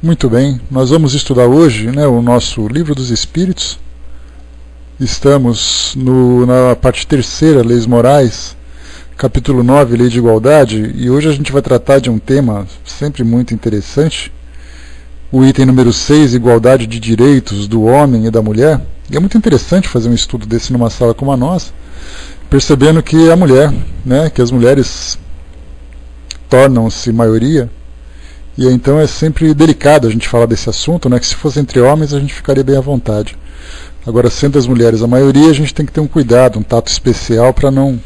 Muito bem, nós vamos estudar hoje, o nosso Livro dos Espíritos. Estamos na parte terceira, Leis Morais, capítulo 9, Lei de Igualdade, e hoje a gente vai tratar de um tema sempre muito interessante, o item número 6, Igualdade de Direitos do Homem e da Mulher. E é muito interessante fazer um estudo desse numa sala como a nossa, percebendo que a mulher, que as mulheres tornam-se maioria. E então é sempre delicado a gente falar desse assunto, que se fosse entre homens a gente ficaria bem à vontade. Agora, sendo as mulheres a maioria, a gente tem que ter um cuidado, um tato especial para não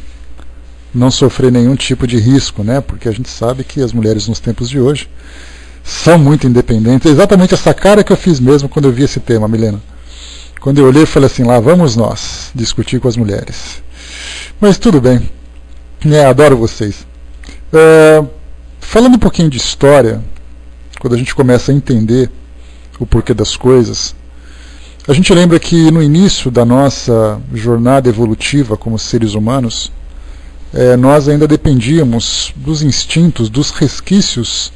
sofrer nenhum tipo de risco, porque a gente sabe que as mulheres nos tempos de hoje são muito independentes. É exatamente essa cara que eu fiz mesmo quando eu vi esse tema, Milena. Quando eu olhei, eu falei assim, lá vamos nós discutir com as mulheres. Mas tudo bem, adoro vocês. Falando um pouquinho de história, quando a gente começa a entender o porquê das coisas, a gente lembra que no início da nossa jornada evolutiva como seres humanos, nós ainda dependíamos dos instintos, dos resquícios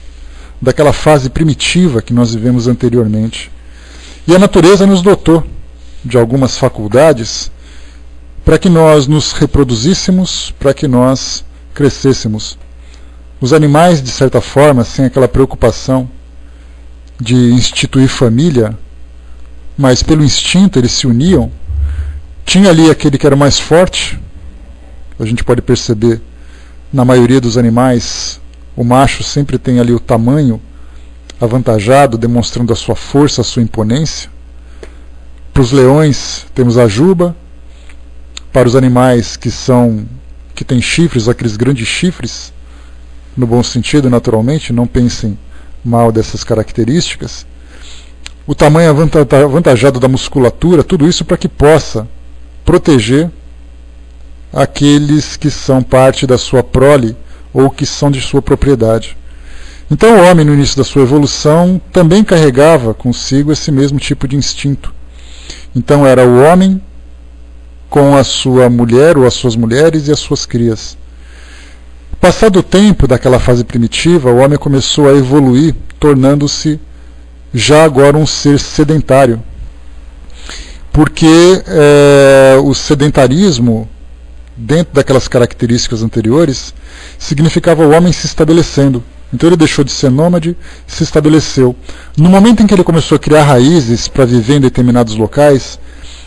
daquela fase primitiva que nós vivemos anteriormente. E a natureza nos dotou de algumas faculdades para que nós nos reproduzíssemos, para que nós crescêssemos. Os animais, de certa forma, sem aquela preocupação de instituir família, mas pelo instinto eles se uniam. Tinha ali aquele que era mais forte. A gente pode perceber, na maioria dos animais, o macho sempre tem ali o tamanho avantajado, demonstrando a sua força, a sua imponência. Para os leões, temos a juba. Para os animais que têm chifres, aqueles grandes chifres, no bom sentido, naturalmente, não pensem mal dessas características. O tamanho avantajado da musculatura, tudo isso para que possa proteger aqueles que são parte da sua prole ou que são de sua propriedade. Então o homem, no início da sua evolução, também carregava consigo esse mesmo tipo de instinto. Então era o homem com a sua mulher ou as suas mulheres e as suas crias. Passado o tempo daquela fase primitiva, o homem começou a evoluir, tornando-se já agora um ser sedentário. Porque o sedentarismo, dentro daquelas características anteriores, significava o homem se estabelecendo. Então ele deixou de ser nômade, se estabeleceu. No momento em que ele começou a criar raízes para viver em determinados locais,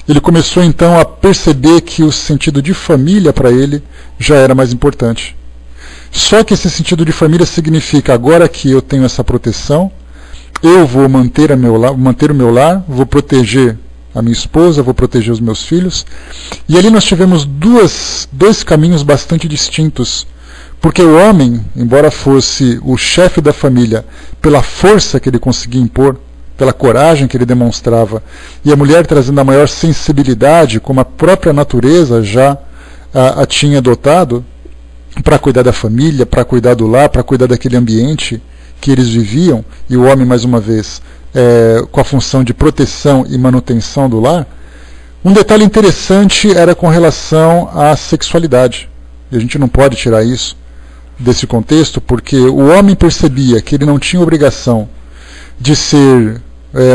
ele começou então a perceber que o sentido de família para ele já era mais importante. Só que esse sentido de família significa, agora que eu tenho essa proteção, eu vou manter o meu lar, vou proteger a minha esposa, vou proteger os meus filhos. E ali nós tivemos dois caminhos bastante distintos. Porque o homem, embora fosse o chefe da família, pela força que ele conseguia impor, pela coragem que ele demonstrava, e a mulher trazendo a maior sensibilidade, como a própria natureza já a tinha dotado, para cuidar da família, para cuidar do lar, para cuidar daquele ambiente que eles viviam, e o homem, mais uma vez, com a função de proteção e manutenção do lar. Um detalhe interessante era com relação à sexualidade, e a gente não pode tirar isso desse contexto, porque o homem percebia que ele não tinha obrigação de ser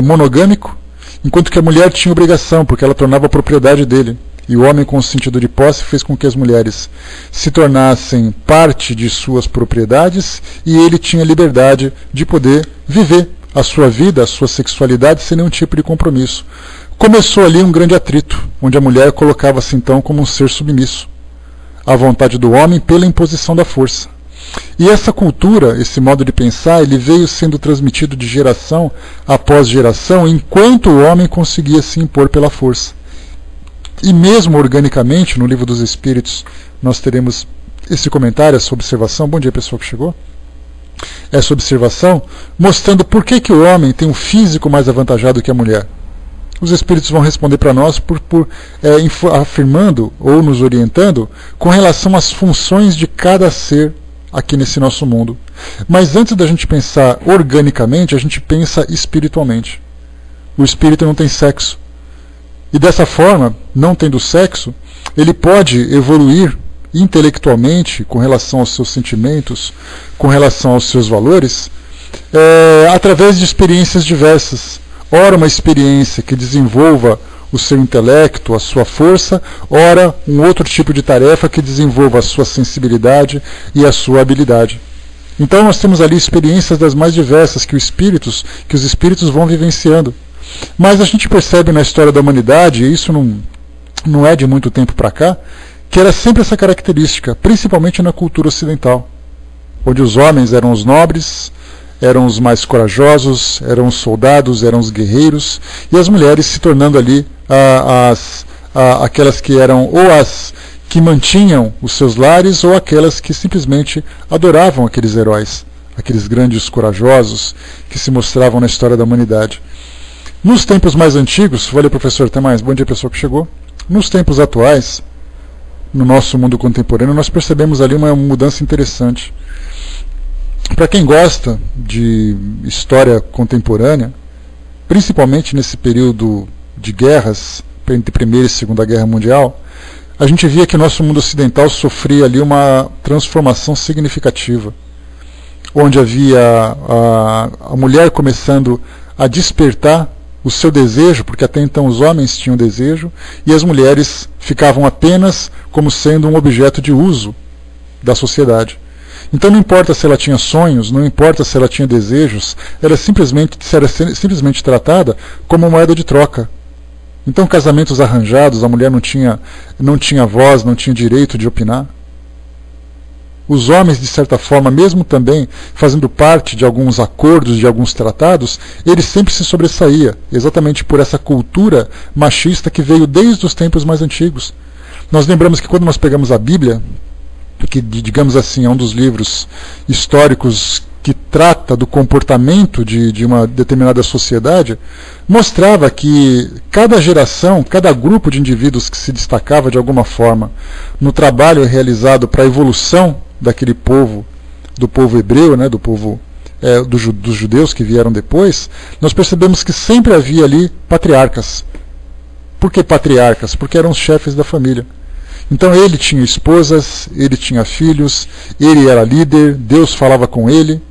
monogâmico, enquanto que a mulher tinha obrigação, porque ela tornava propriedade dele. E o homem, com o sentido de posse, fez com que as mulheres se tornassem parte de suas propriedades, e ele tinha liberdade de poder viver a sua vida, a sua sexualidade, sem nenhum tipo de compromisso. Começou ali um grande atrito, onde a mulher colocava-se então como um ser submisso à vontade do homem pela imposição da força. E essa cultura, esse modo de pensar, ele veio sendo transmitido de geração após geração, enquanto o homem conseguia se impor pela força. E mesmo organicamente, no Livro dos Espíritos, nós teremos esse comentário, essa observação. Bom dia, pessoal que chegou. Essa observação mostrando por que o homem tem um físico mais avantajado que a mulher. Os Espíritos vão responder para nós afirmando ou nos orientando com relação às funções de cada ser aqui nesse nosso mundo. Mas antes da gente pensar organicamente, a gente pensa espiritualmente. O espírito não tem sexo. E dessa forma, não tendo sexo, ele pode evoluir intelectualmente com relação aos seus sentimentos, com relação aos seus valores, através de experiências diversas. Ora uma experiência que desenvolva o seu intelecto, a sua força, ora um outro tipo de tarefa que desenvolva a sua sensibilidade e a sua habilidade. Então nós temos ali experiências das mais diversas que os espíritos vão vivenciando. Mas a gente percebe na história da humanidade, e isso não é de muito tempo para cá, que era sempre essa característica, principalmente na cultura ocidental, onde os homens eram os nobres, eram os mais corajosos, eram os soldados, eram os guerreiros, e as mulheres se tornando ali aquelas que eram ou as que mantinham os seus lares, ou aquelas que simplesmente adoravam aqueles heróis, aqueles grandes corajosos que se mostravam na história da humanidade. Nos tempos mais antigos, valeu professor, até mais, bom dia pessoal que chegou. Nos tempos atuais, no nosso mundo contemporâneo, nós percebemos ali uma mudança interessante. Para quem gosta de história contemporânea, principalmente nesse período de guerras, entre Primeira e Segunda Guerra Mundial, a gente via que o nosso mundo ocidental sofria ali uma transformação significativa, onde havia a mulher começando a despertar o seu desejo, porque até então os homens tinham desejo, e as mulheres ficavam apenas como sendo um objeto de uso da sociedade. Então não importa se ela tinha sonhos, não importa se ela tinha desejos, era simplesmente tratada como moeda de troca. Então casamentos arranjados, a mulher não tinha voz, não tinha direito de opinar. Os homens, de certa forma, mesmo também fazendo parte de alguns acordos, de alguns tratados, eles sempre se sobressaíam, exatamente por essa cultura machista que veio desde os tempos mais antigos. Nós lembramos que quando nós pegamos a Bíblia, que, digamos assim, é um dos livros históricos que trata do comportamento de uma determinada sociedade, mostrava que cada geração, cada grupo de indivíduos que se destacava de alguma forma no trabalho realizado para a evolução daquele povo, do povo hebreu, né, do povo dos judeus que vieram depois, nós percebemos que sempre havia ali patriarcas. Por que patriarcas? Porque eram os chefes da família. Então ele tinha esposas, ele tinha filhos, ele era líder, Deus falava com ele.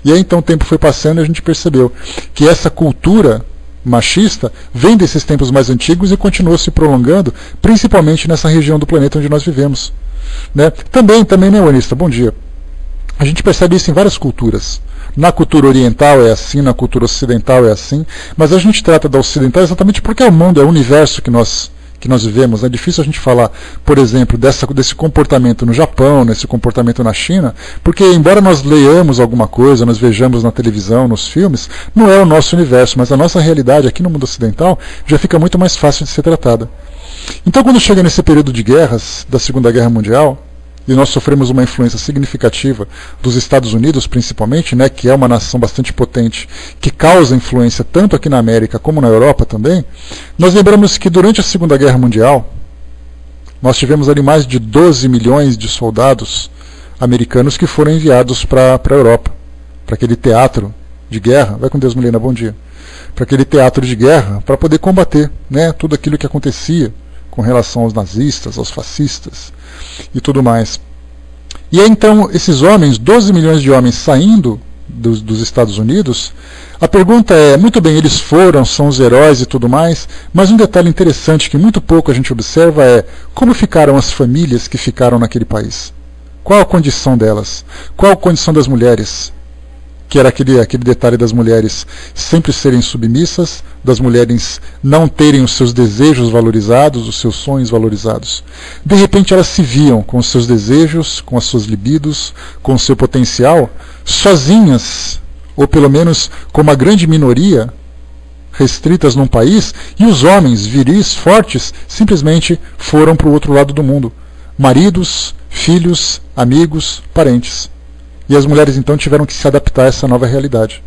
E aí então o tempo foi passando e a gente percebeu que essa cultura machista vem desses tempos mais antigos e continuou se prolongando, principalmente nessa região do planeta onde nós vivemos. Né? Também, né, Onista? Bom dia. A gente percebe isso em várias culturas. Na cultura oriental é assim, na cultura ocidental é assim, mas a gente trata da ocidental exatamente porque é o mundo, é o universo que nós vivemos. É difícil a gente falar, por exemplo, desse comportamento no Japão, nesse comportamento na China, porque embora nós leiamos alguma coisa, nós vejamos na televisão, nos filmes, não é o nosso universo, mas a nossa realidade aqui no mundo ocidental já fica muito mais fácil de ser tratada. Então quando chega nesse período de guerras, da Segunda Guerra Mundial, e nós sofremos uma influência significativa dos Estados Unidos, principalmente, né, que é uma nação bastante potente, que causa influência tanto aqui na América como na Europa também, nós lembramos que durante a Segunda Guerra Mundial, nós tivemos ali mais de 12 milhões de soldados americanos que foram enviados para a Europa, para aquele teatro de guerra. Vai com Deus, Milena, bom dia. Para aquele teatro de guerra, para poder combater, né, tudo aquilo que acontecia com relação aos nazistas, aos fascistas e tudo mais. E aí então esses homens, 12 milhões de homens saindo dos Estados Unidos, a pergunta é, muito bem, eles foram, são os heróis e tudo mais, mas um detalhe interessante que muito pouco a gente observa é como ficaram as famílias que ficaram naquele país. Qual a condição delas? Qual a condição das mulheres? Que era aquele detalhe das mulheres sempre serem submissas, das mulheres não terem os seus desejos valorizados, os seus sonhos valorizados. De repente elas se viam com os seus desejos, com as suas libidos, com o seu potencial, sozinhas, ou pelo menos com uma grande minoria, restritas num país, e os homens viris, fortes, simplesmente foram para o outro lado do mundo. Maridos, filhos, amigos, parentes. E as mulheres então tiveram que se adaptar a essa nova realidade.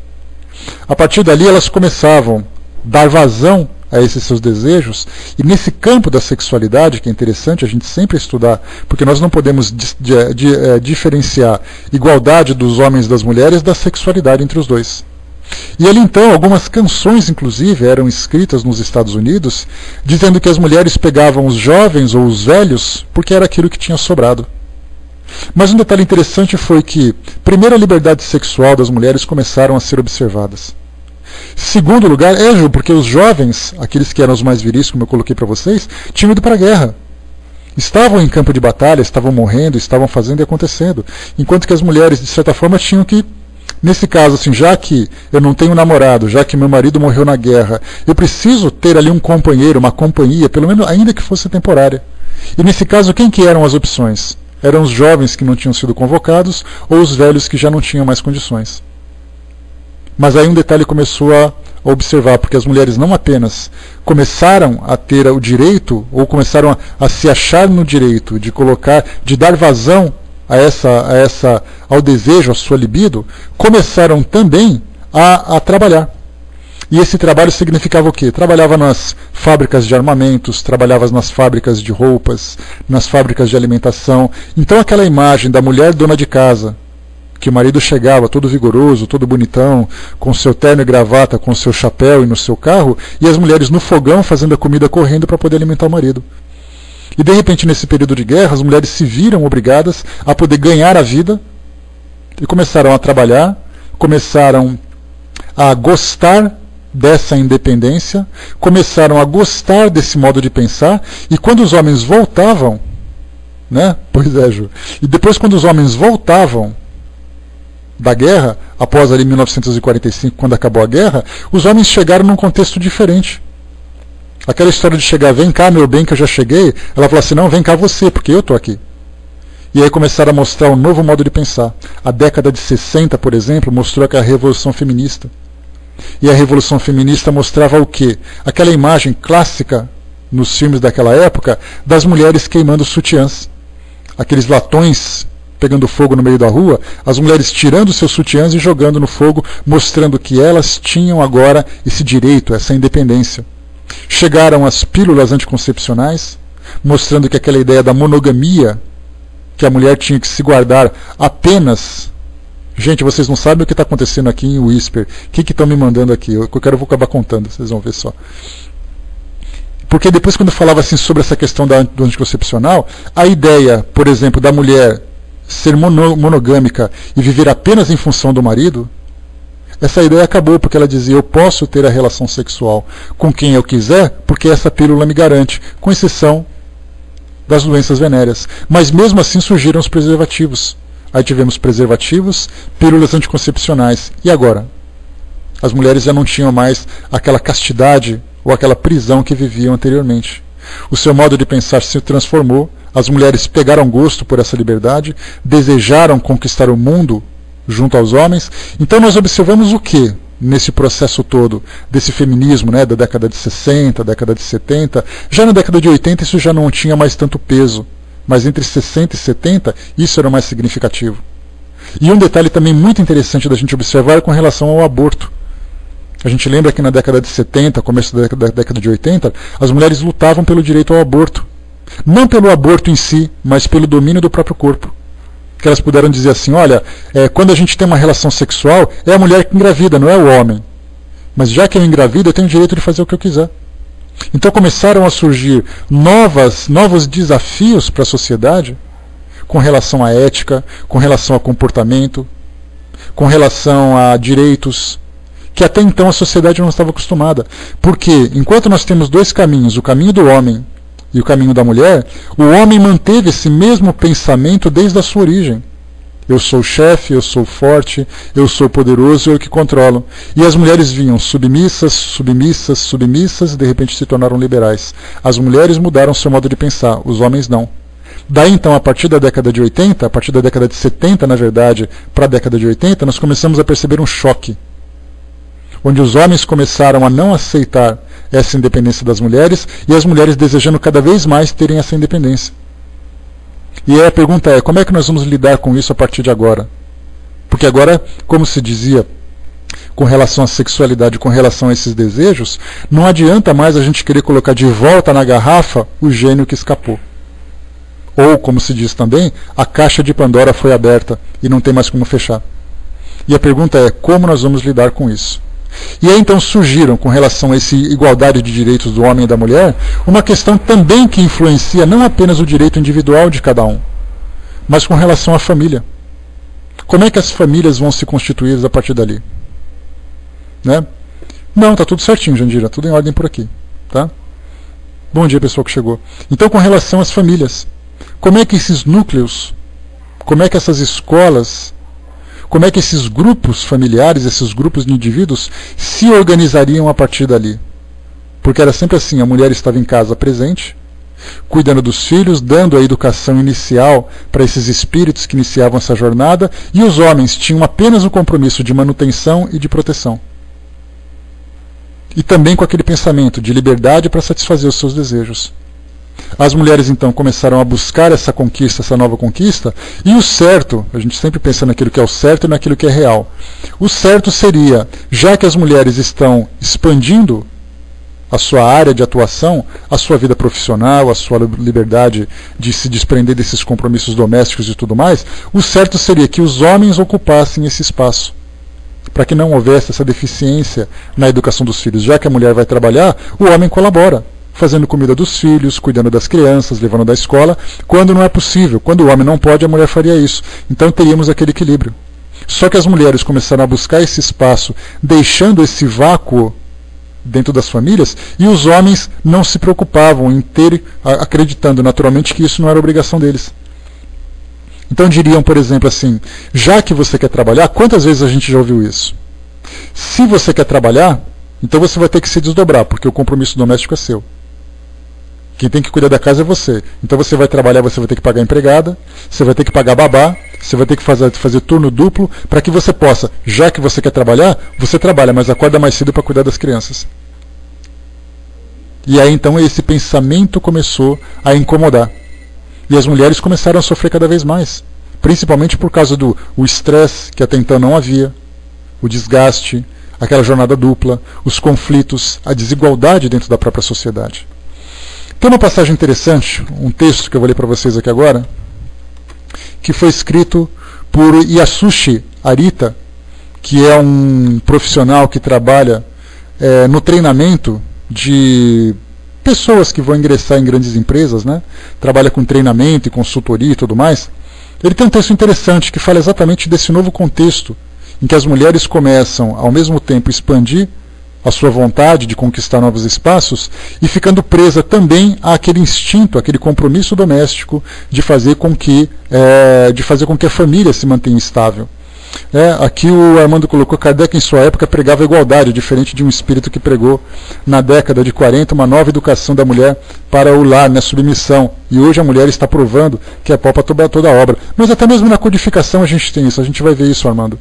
A partir dali elas começavam a dar vazão a esses seus desejos, e nesse campo da sexualidade, que é interessante a gente sempre estudar, porque nós não podemos diferenciar igualdade dos homens e das mulheres da sexualidade entre os dois. E ali então algumas canções inclusive eram escritas nos Estados Unidos, dizendo que as mulheres pegavam os jovens ou os velhos porque era aquilo que tinha sobrado. Mas um detalhe interessante foi que, primeiro, a liberdade sexual das mulheres começaram a ser observadas. Segundo lugar, porque os jovens, aqueles que eram os mais viris, como eu coloquei para vocês, tinham ido para a guerra. Estavam em campo de batalha, estavam morrendo, estavam fazendo e acontecendo. Enquanto que as mulheres, de certa forma, tinham que, nesse caso, assim, já que eu não tenho namorado, já que meu marido morreu na guerra, eu preciso ter ali um companheiro, uma companhia, pelo menos ainda que fosse temporária. E nesse caso, quem que eram as opções? Eram os jovens que não tinham sido convocados ou os velhos que já não tinham mais condições. Mas aí um detalhe começou a observar, porque as mulheres não apenas começaram a ter o direito, ou começaram a se achar no direito de colocar, de dar vazão ao desejo, à sua libido, começaram também a trabalhar. E esse trabalho significava o quê? Trabalhava nas fábricas de armamentos, trabalhava nas fábricas de roupas, nas fábricas de alimentação. Então aquela imagem da mulher dona de casa, que o marido chegava todo vigoroso, todo bonitão, com seu terno e gravata, com seu chapéu e no seu carro, e as mulheres no fogão fazendo a comida correndo para poder alimentar o marido. E de repente, nesse período de guerra, as mulheres se viram obrigadas a poder ganhar a vida e começaram a trabalhar, começaram a gostar dessa independência, começaram a gostar desse modo de pensar, e quando os homens voltavam, né? Pois é, Ju. E depois, quando os homens voltavam da guerra, após ali 1945, quando acabou a guerra, os homens chegaram num contexto diferente. Aquela história de chegar, vem cá meu bem que eu já cheguei, ela falou assim, não, vem cá você, porque eu estou aqui. E aí começaram a mostrar um novo modo de pensar. A década de 60, por exemplo, mostrou a Revolução Feminista. E a Revolução Feminista mostrava o quê? Aquela imagem clássica nos filmes daquela época das mulheres queimando sutiãs. Aqueles latões pegando fogo no meio da rua, as mulheres tirando seus sutiãs e jogando no fogo, mostrando que elas tinham agora esse direito, essa independência. Chegaram as pílulas anticoncepcionais, mostrando que aquela ideia da monogamia, que a mulher tinha que se guardar apenas... Gente, vocês não sabem o que está acontecendo aqui em Whisper. O que estão me mandando aqui? Eu vou acabar contando, vocês vão ver só. Porque depois, quando eu falava assim, sobre essa questão do anticoncepcional, a ideia, por exemplo, da mulher ser monogâmica e viver apenas em função do marido, essa ideia acabou, porque ela dizia, eu posso ter a relação sexual com quem eu quiser, porque essa pílula me garante, com exceção das doenças venéreas. Mas mesmo assim surgiram os preservativos. Aí tivemos preservativos, pílulas anticoncepcionais. E agora? As mulheres já não tinham mais aquela castidade ou aquela prisão que viviam anteriormente. O seu modo de pensar se transformou, as mulheres pegaram gosto por essa liberdade, desejaram conquistar o mundo junto aos homens. Então nós observamos o que nesse processo todo desse feminismo, né, da década de 60, década de 70. Já na década de 80 isso já não tinha mais tanto peso, mas entre 60 e 70 isso era mais significativo. E um detalhe também muito interessante da gente observar é com relação ao aborto. A gente lembra que na década de 70, começo da década de 80, as mulheres lutavam pelo direito ao aborto. Não pelo aborto em si, mas pelo domínio do próprio corpo. Que elas puderam dizer assim, olha, quando a gente tem uma relação sexual, é a mulher que engravida, não é o homem. Mas já que eu engravido, eu tenho o direito de fazer o que eu quiser. Então começaram a surgir novos desafios para a sociedade, com relação à ética, com relação a comportamento, com relação a direitos, que até então a sociedade não estava acostumada. Porque, enquanto nós temos dois caminhos, o caminho do homem e o caminho da mulher, o homem manteve esse mesmo pensamento desde a sua origem. Eu sou o chefe, eu sou forte, eu sou poderoso, eu que controlo. E as mulheres vinham submissas, submissas, submissas, e de repente se tornaram liberais. As mulheres mudaram seu modo de pensar, os homens não. Daí então, a partir da década de 80, a partir da década de 70, na verdade, para a década de 80, nós começamos a perceber um choque, onde os homens começaram a não aceitar essa independência das mulheres e as mulheres desejando cada vez mais terem essa independência. E aí a pergunta é, como é que nós vamos lidar com isso a partir de agora? Porque agora, como se dizia, com relação à sexualidade, com relação a esses desejos, não adianta mais a gente querer colocar de volta na garrafa o gênio que escapou. Ou, como se diz também, a caixa de Pandora foi aberta e não tem mais como fechar. E a pergunta é, como nós vamos lidar com isso? E aí então surgiram, com relação a essa igualdade de direitos do homem e da mulher, uma questão também que influencia não apenas o direito individual de cada um, mas com relação à família. Como é que as famílias vão se constituir a partir dali? Né? Não, está tudo certinho, Jandira, tudo em ordem por aqui. Tá? Bom dia, pessoal que chegou. Então, com relação às famílias, como é que esses núcleos, como é que essas escolas, como é que esses grupos familiares, esses grupos de indivíduos se organizariam a partir dali? Porque era sempre assim, a mulher estava em casa presente, cuidando dos filhos, dando a educação inicial para esses espíritos que iniciavam essa jornada, e os homens tinham apenas o compromisso de manutenção e de proteção. E também com aquele pensamento de liberdade para satisfazer os seus desejos. As mulheres então começaram a buscar essa conquista, essa nova conquista, e o certo, a gente sempre pensa naquilo que é o certo e naquilo que é real. O certo seria, já que as mulheres estão expandindo a sua área de atuação, a sua vida profissional, a sua liberdade de se desprender desses compromissos domésticos e tudo mais, o certo seria que os homens ocupassem esse espaço, para que não houvesse essa deficiência na educação dos filhos. Já que a mulher vai trabalhar, o homem colabora, fazendo comida dos filhos, cuidando das crianças, levando da escola, quando não é possível. Quando o homem não pode, a mulher faria isso. Então teríamos aquele equilíbrio. Só que as mulheres começaram a buscar esse espaço, deixando esse vácuo dentro das famílias, e os homens não se preocupavam em ter, acreditando naturalmente que isso não era obrigação deles. Então diriam, por exemplo, assim, já que você quer trabalhar, quantas vezes a gente já ouviu isso? Se você quer trabalhar, então você vai ter que se desdobrar, porque o compromisso doméstico é seu. Quem tem que cuidar da casa é você. Então você vai trabalhar, você vai ter que pagar empregada, você vai ter que pagar babá, você vai ter que fazer turno duplo, para que você possa, já que você quer trabalhar, você trabalha, mas acorda mais cedo para cuidar das crianças. E aí então esse pensamento começou a incomodar. E as mulheres começaram a sofrer cada vez mais, principalmente por causa do estresse que até então não havia, o desgaste, aquela jornada dupla, os conflitos, a desigualdade dentro da própria sociedade. Tem uma passagem interessante, um texto que eu vou ler para vocês aqui agora, que foi escrito por Yasushi Arita, que é um profissional que trabalha no treinamento de pessoas que vão ingressar em grandes empresas, né? Trabalha com treinamento e consultoria e tudo mais. Ele tem um texto interessante que fala exatamente desse novo contexto em que as mulheres começam, ao mesmo tempo, expandir a sua vontade de conquistar novos espaços e ficando presa também àquele instinto, àquele compromisso doméstico de fazer com que a família se mantenha estável. Aqui o Armando colocou, Kardec em sua época pregava a igualdade, diferente de um espírito que pregou na década de 40 uma nova educação da mulher para o lar, submissão. E hoje a mulher está provando que é pau para toda a obra. Mas até mesmo na codificação a gente tem isso, a gente vai ver isso, Armando.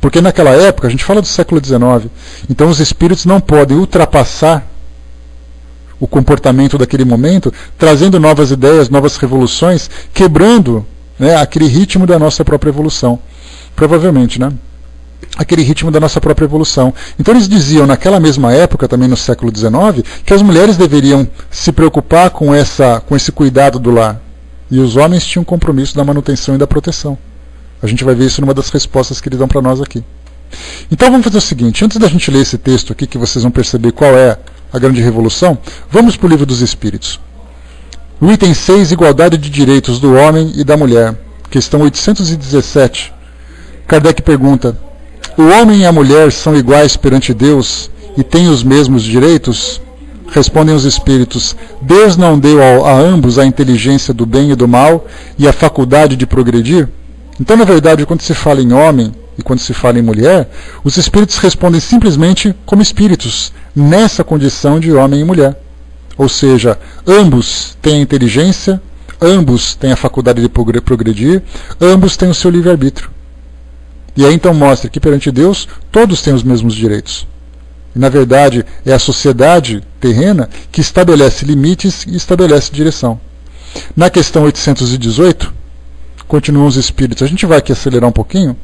Porque naquela época, a gente fala do século XIX, então os espíritos não podem ultrapassar o comportamento daquele momento, trazendo novas ideias, novas revoluções, quebrando aquele ritmo da nossa própria evolução. Provavelmente, aquele ritmo da nossa própria evolução. Então eles diziam, naquela mesma época, também no século XIX, que as mulheres deveriam se preocupar com esse cuidado do lar. E os homens tinham compromisso da manutenção e da proteção. A gente vai ver isso numa das respostas que eles dão para nós aqui. Então vamos fazer o seguinte, antes da gente ler esse texto aqui, que vocês vão perceber qual é a grande revolução, vamos para o Livro dos Espíritos. O item 6, Igualdade de Direitos do Homem e da Mulher, questão 817. Kardec pergunta, o homem e a mulher são iguais perante Deus e têm os mesmos direitos? Respondem os espíritos, Deus não deu a ambos a inteligência do bem e do mal e a faculdade de progredir? Então, na verdade, quando se fala em homem e quando se fala em mulher, os espíritos respondem simplesmente como espíritos, nessa condição de homem e mulher. Ou seja, ambos têm a inteligência, ambos têm a faculdade de progredir, ambos têm o seu livre-arbítrio. E aí então mostra que perante Deus todos têm os mesmos direitos. E, na verdade, é a sociedade terrena que estabelece limites e estabelece direção. Na questão 818, continuam os espíritos. A gente vai aqui acelerar um pouquinho,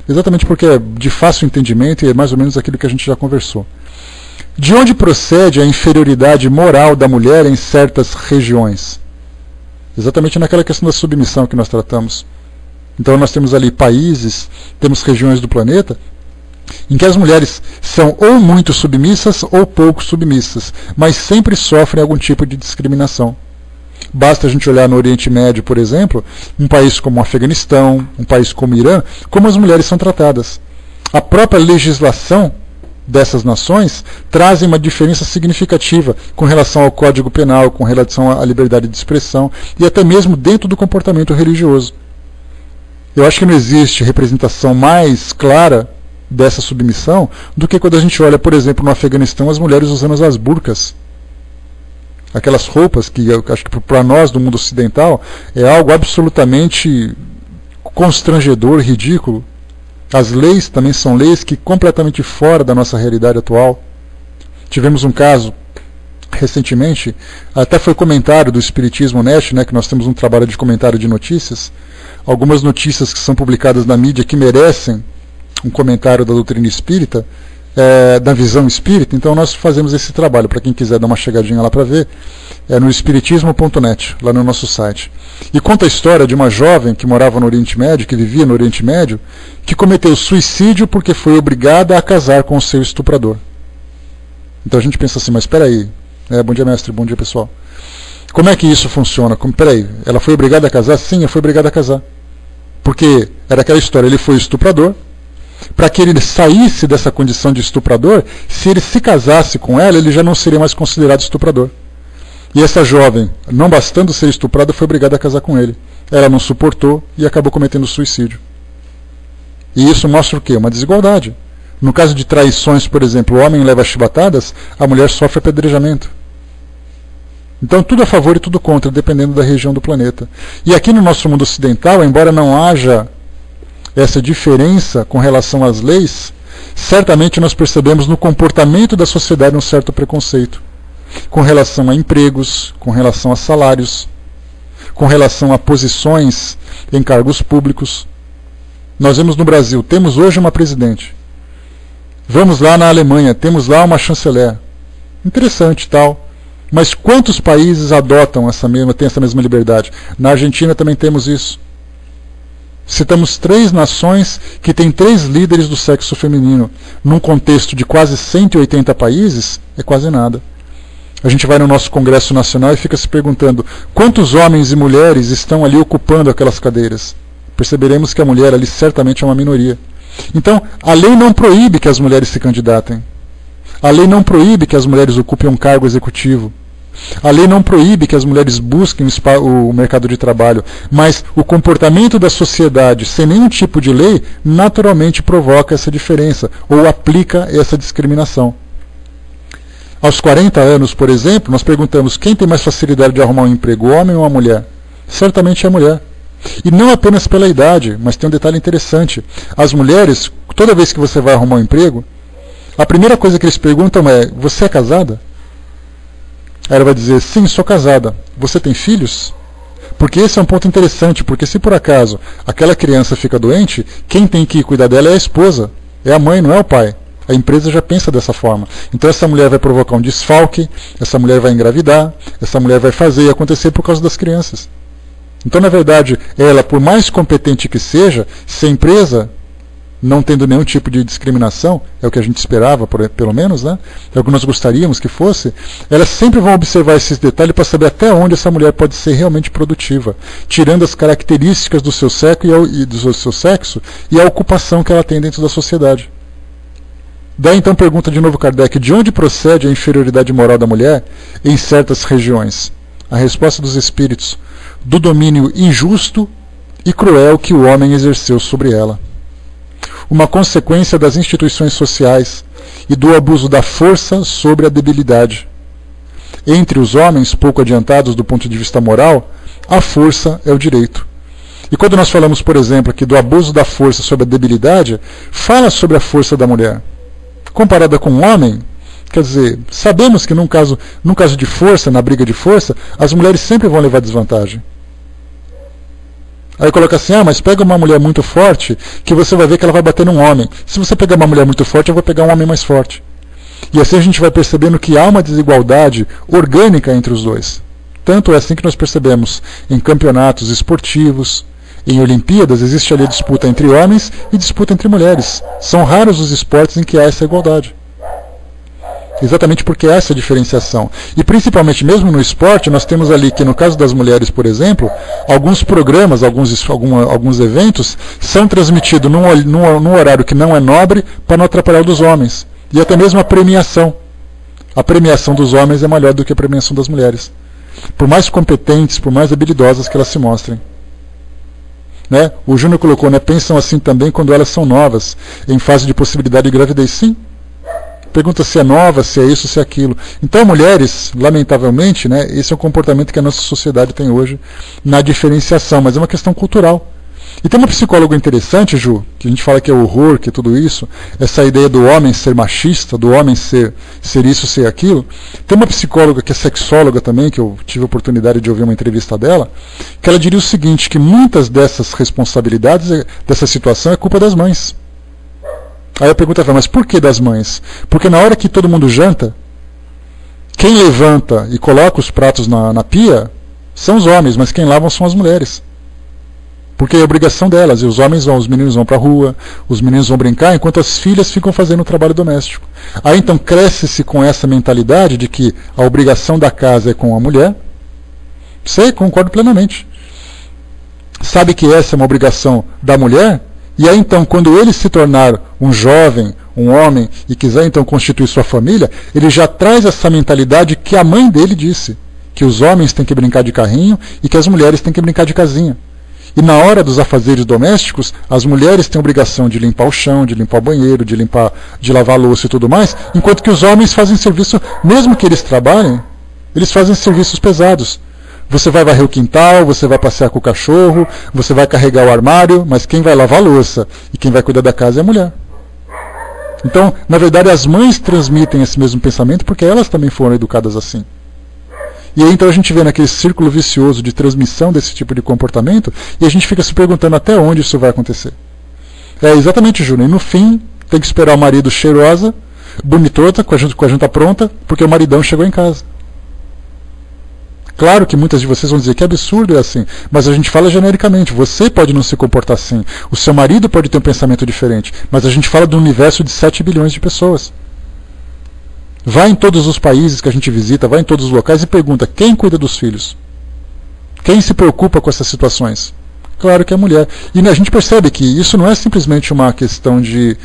exatamente porque é de fácil entendimento e é mais ou menos aquilo que a gente já conversou. De onde procede a inferioridade moral da mulher em certas regiões? Exatamente naquela questão da submissão que nós tratamos. Então nós temos ali países, temos regiões do planeta, em que as mulheres são ou muito submissas ou pouco submissas, mas sempre sofrem algum tipo de discriminação. Basta a gente olhar no Oriente Médio, por exemplo, um país como o Afeganistão, um país como o Irã, como as mulheres são tratadas. A própria legislação dessas nações trazem uma diferença significativa com relação ao Código Penal, com relação à liberdade de expressão e até mesmo dentro do comportamento religioso. Eu acho que não existe representação mais clara dessa submissão do que quando a gente olha, por exemplo, no Afeganistão, as mulheres usando as burcas. Aquelas roupas que eu acho que para nós do mundo ocidental é algo absolutamente constrangedor, ridículo. As leis também são leis que completamente fora da nossa realidade atual. Tivemos um caso recentemente, até foi comentário do Espiritismo Net, né, que nós temos um trabalho de comentário de notícias, algumas notícias que são publicadas na mídia que merecem um comentário da doutrina espírita, da visão espírita. Então nós fazemos esse trabalho, para quem quiser dar uma chegadinha lá para ver, no espiritismo.net, lá no nosso site. E conta a história de uma jovem que morava no Oriente Médio, que vivia no Oriente Médio, que cometeu suicídio porque foi obrigada a casar com o seu estuprador. Então a gente pensa assim, mas espera aí, bom dia mestre, bom dia pessoal. Como é que isso funciona? Espera aí, ela foi obrigada a casar? Sim, ela foi obrigada a casar. Porque era aquela história, ele foi estuprador. Para que ele saísse dessa condição de estuprador, se ele se casasse com ela, ele já não seria mais considerado estuprador. E essa jovem, não bastando ser estuprada, foi obrigada a casar com ele. Ela não suportou e acabou cometendo suicídio. E isso mostra o quê? Uma desigualdade. No caso de traições, por exemplo, o homem leva chibatadas, a mulher sofre apedrejamento. Então tudo a favor e tudo contra, dependendo da região do planeta. E aqui no nosso mundo ocidental, embora não haja essa diferença com relação às leis, certamente nós percebemos no comportamento da sociedade um certo preconceito com relação a empregos, com relação a salários, com relação a posições em cargos públicos. Nós vemos no Brasil, temos hoje uma presidente. Vamos lá na Alemanha, temos lá uma chanceler. Interessante tal. Mas quantos países adotam têm essa mesma liberdade? Na Argentina também temos isso. Citamos 3 nações que têm 3 líderes do sexo feminino. Num contexto de quase 180 países, é quase nada. A gente vai no nosso Congresso Nacional e fica se perguntando quantos homens e mulheres estão ali ocupando aquelas cadeiras. Perceberemos que a mulher ali certamente é uma minoria. Então, a lei não proíbe que as mulheres se candidatem. A lei não proíbe que as mulheres ocupem um cargo executivo. A lei não proíbe que as mulheres busquem o mercado de trabalho, mas o comportamento da sociedade, sem nenhum tipo de lei, naturalmente provoca essa diferença, ou aplica essa discriminação. Aos 40 anos, por exemplo, nós perguntamos quem tem mais facilidade de arrumar um emprego, o homem ou a mulher? Certamente é a mulher. E não apenas pela idade, mas tem um detalhe interessante. As mulheres, toda vez que você vai arrumar um emprego, a primeira coisa que eles perguntam é, você é casada? Aí ela vai dizer, sim, sou casada. Você tem filhos? Porque esse é um ponto interessante, porque se por acaso aquela criança fica doente, quem tem que cuidar dela é a esposa, é a mãe, não é o pai. A empresa já pensa dessa forma. Então essa mulher vai provocar um desfalque, essa mulher vai engravidar, essa mulher vai fazer e acontecer por causa das crianças. Então, na verdade, ela, por mais competente que seja, se a empresa não tendo nenhum tipo de discriminação, é o que a gente esperava, pelo menos, né? É o que nós gostaríamos que fosse, elas sempre vão observar esses detalhes para saber até onde essa mulher pode ser realmente produtiva, tirando as características do seu sexo e a ocupação que ela tem dentro da sociedade. Daí então pergunta de novo Kardec, de onde procede a inferioridade moral da mulher em certas regiões? A resposta dos espíritos, do domínio injusto e cruel que o homem exerceu sobre ela. Uma consequência das instituições sociais e do abuso da força sobre a debilidade. Entre os homens pouco adiantados do ponto de vista moral, a força é o direito. E quando nós falamos, por exemplo, aqui do abuso da força sobre a debilidade, fala sobre a força da mulher. Comparada com um homem, quer dizer, sabemos que num caso de força, na briga de força, as mulheres sempre vão levar desvantagem. Aí coloca assim, mas pega uma mulher muito forte, que você vai ver que ela vai bater num homem. Se você pegar uma mulher muito forte, eu vou pegar um homem mais forte. E assim a gente vai percebendo que há uma desigualdade orgânica entre os dois. Tanto é assim que nós percebemos em campeonatos esportivos, em Olimpíadas, existe ali disputa entre homens e disputa entre mulheres. São raros os esportes em que há essa igualdade. exatamente porque há essa diferenciação. E principalmente mesmo no esporte, nós temos ali que no caso das mulheres, por exemplo, alguns programas, alguns eventos são transmitidos num horário que não é nobre para não atrapalhar o dos homens. E até mesmo a premiação. A premiação dos homens é maior do que a premiação das mulheres. Por mais competentes, por mais habilidosas que elas se mostrem. Né? O Júnior colocou, né, pensam assim também quando elas são novas, em fase de possibilidade de gravidez. Sim. Pergunta se é nova, se é isso, se é aquilo. Então, mulheres, lamentavelmente, né, esse é um comportamento que a nossa sociedade tem hoje na diferenciação, mas é uma questão cultural. E tem uma psicóloga interessante, Ju, que a gente fala que é horror, que é tudo isso, essa ideia do homem ser machista, do homem ser isso, ser aquilo. Tem uma psicóloga que é sexóloga também, que eu tive a oportunidade de ouvir uma entrevista dela, que ela diria o seguinte, que muitas dessas responsabilidades, dessa situação, é culpa das mães. Aí a pergunta é, mas por que das mães? Porque na hora que todo mundo janta, quem levanta e coloca os pratos na pia são os homens, mas quem lava são as mulheres. Porque é obrigação delas, e os meninos vão para a rua, os meninos vão brincar, enquanto as filhas ficam fazendo o trabalho doméstico. Aí então cresce-se com essa mentalidade de que a obrigação da casa é com a mulher. Sei, concordo plenamente. Sabe que essa é uma obrigação da mulher? E aí então, quando ele se tornar um jovem, um homem, e quiser então constituir sua família, ele já traz essa mentalidade que a mãe dele disse, que os homens têm que brincar de carrinho e que as mulheres têm que brincar de casinha. E na hora dos afazeres domésticos, as mulheres têm a obrigação de limpar o chão, de limpar o banheiro, de lavar a louça e tudo mais, enquanto que os homens fazem serviço, mesmo que eles trabalhem, eles fazem serviços pesados. Você vai varrer o quintal, você vai passear com o cachorro, você vai carregar o armário, mas quem vai lavar a louça e quem vai cuidar da casa é a mulher. Então, na verdade, as mães transmitem esse mesmo pensamento porque elas também foram educadas assim. E aí então a gente vê naquele círculo vicioso de transmissão desse tipo de comportamento e a gente fica se perguntando até onde isso vai acontecer. É exatamente, Júnior. E no fim, tem que esperar o marido cheirosa, bonitota, com a janta pronta, porque o maridão chegou em casa. Claro que muitas de vocês vão dizer que absurdo é assim, mas a gente fala genericamente, você pode não se comportar assim, o seu marido pode ter um pensamento diferente, mas a gente fala de um universo de 7 bilhões de pessoas. Vai em todos os países que a gente visita, vai em todos os locais e pergunta, quem cuida dos filhos? Quem se preocupa com essas situações? Claro que é a mulher. E a gente percebe que isso não é simplesmente uma questão de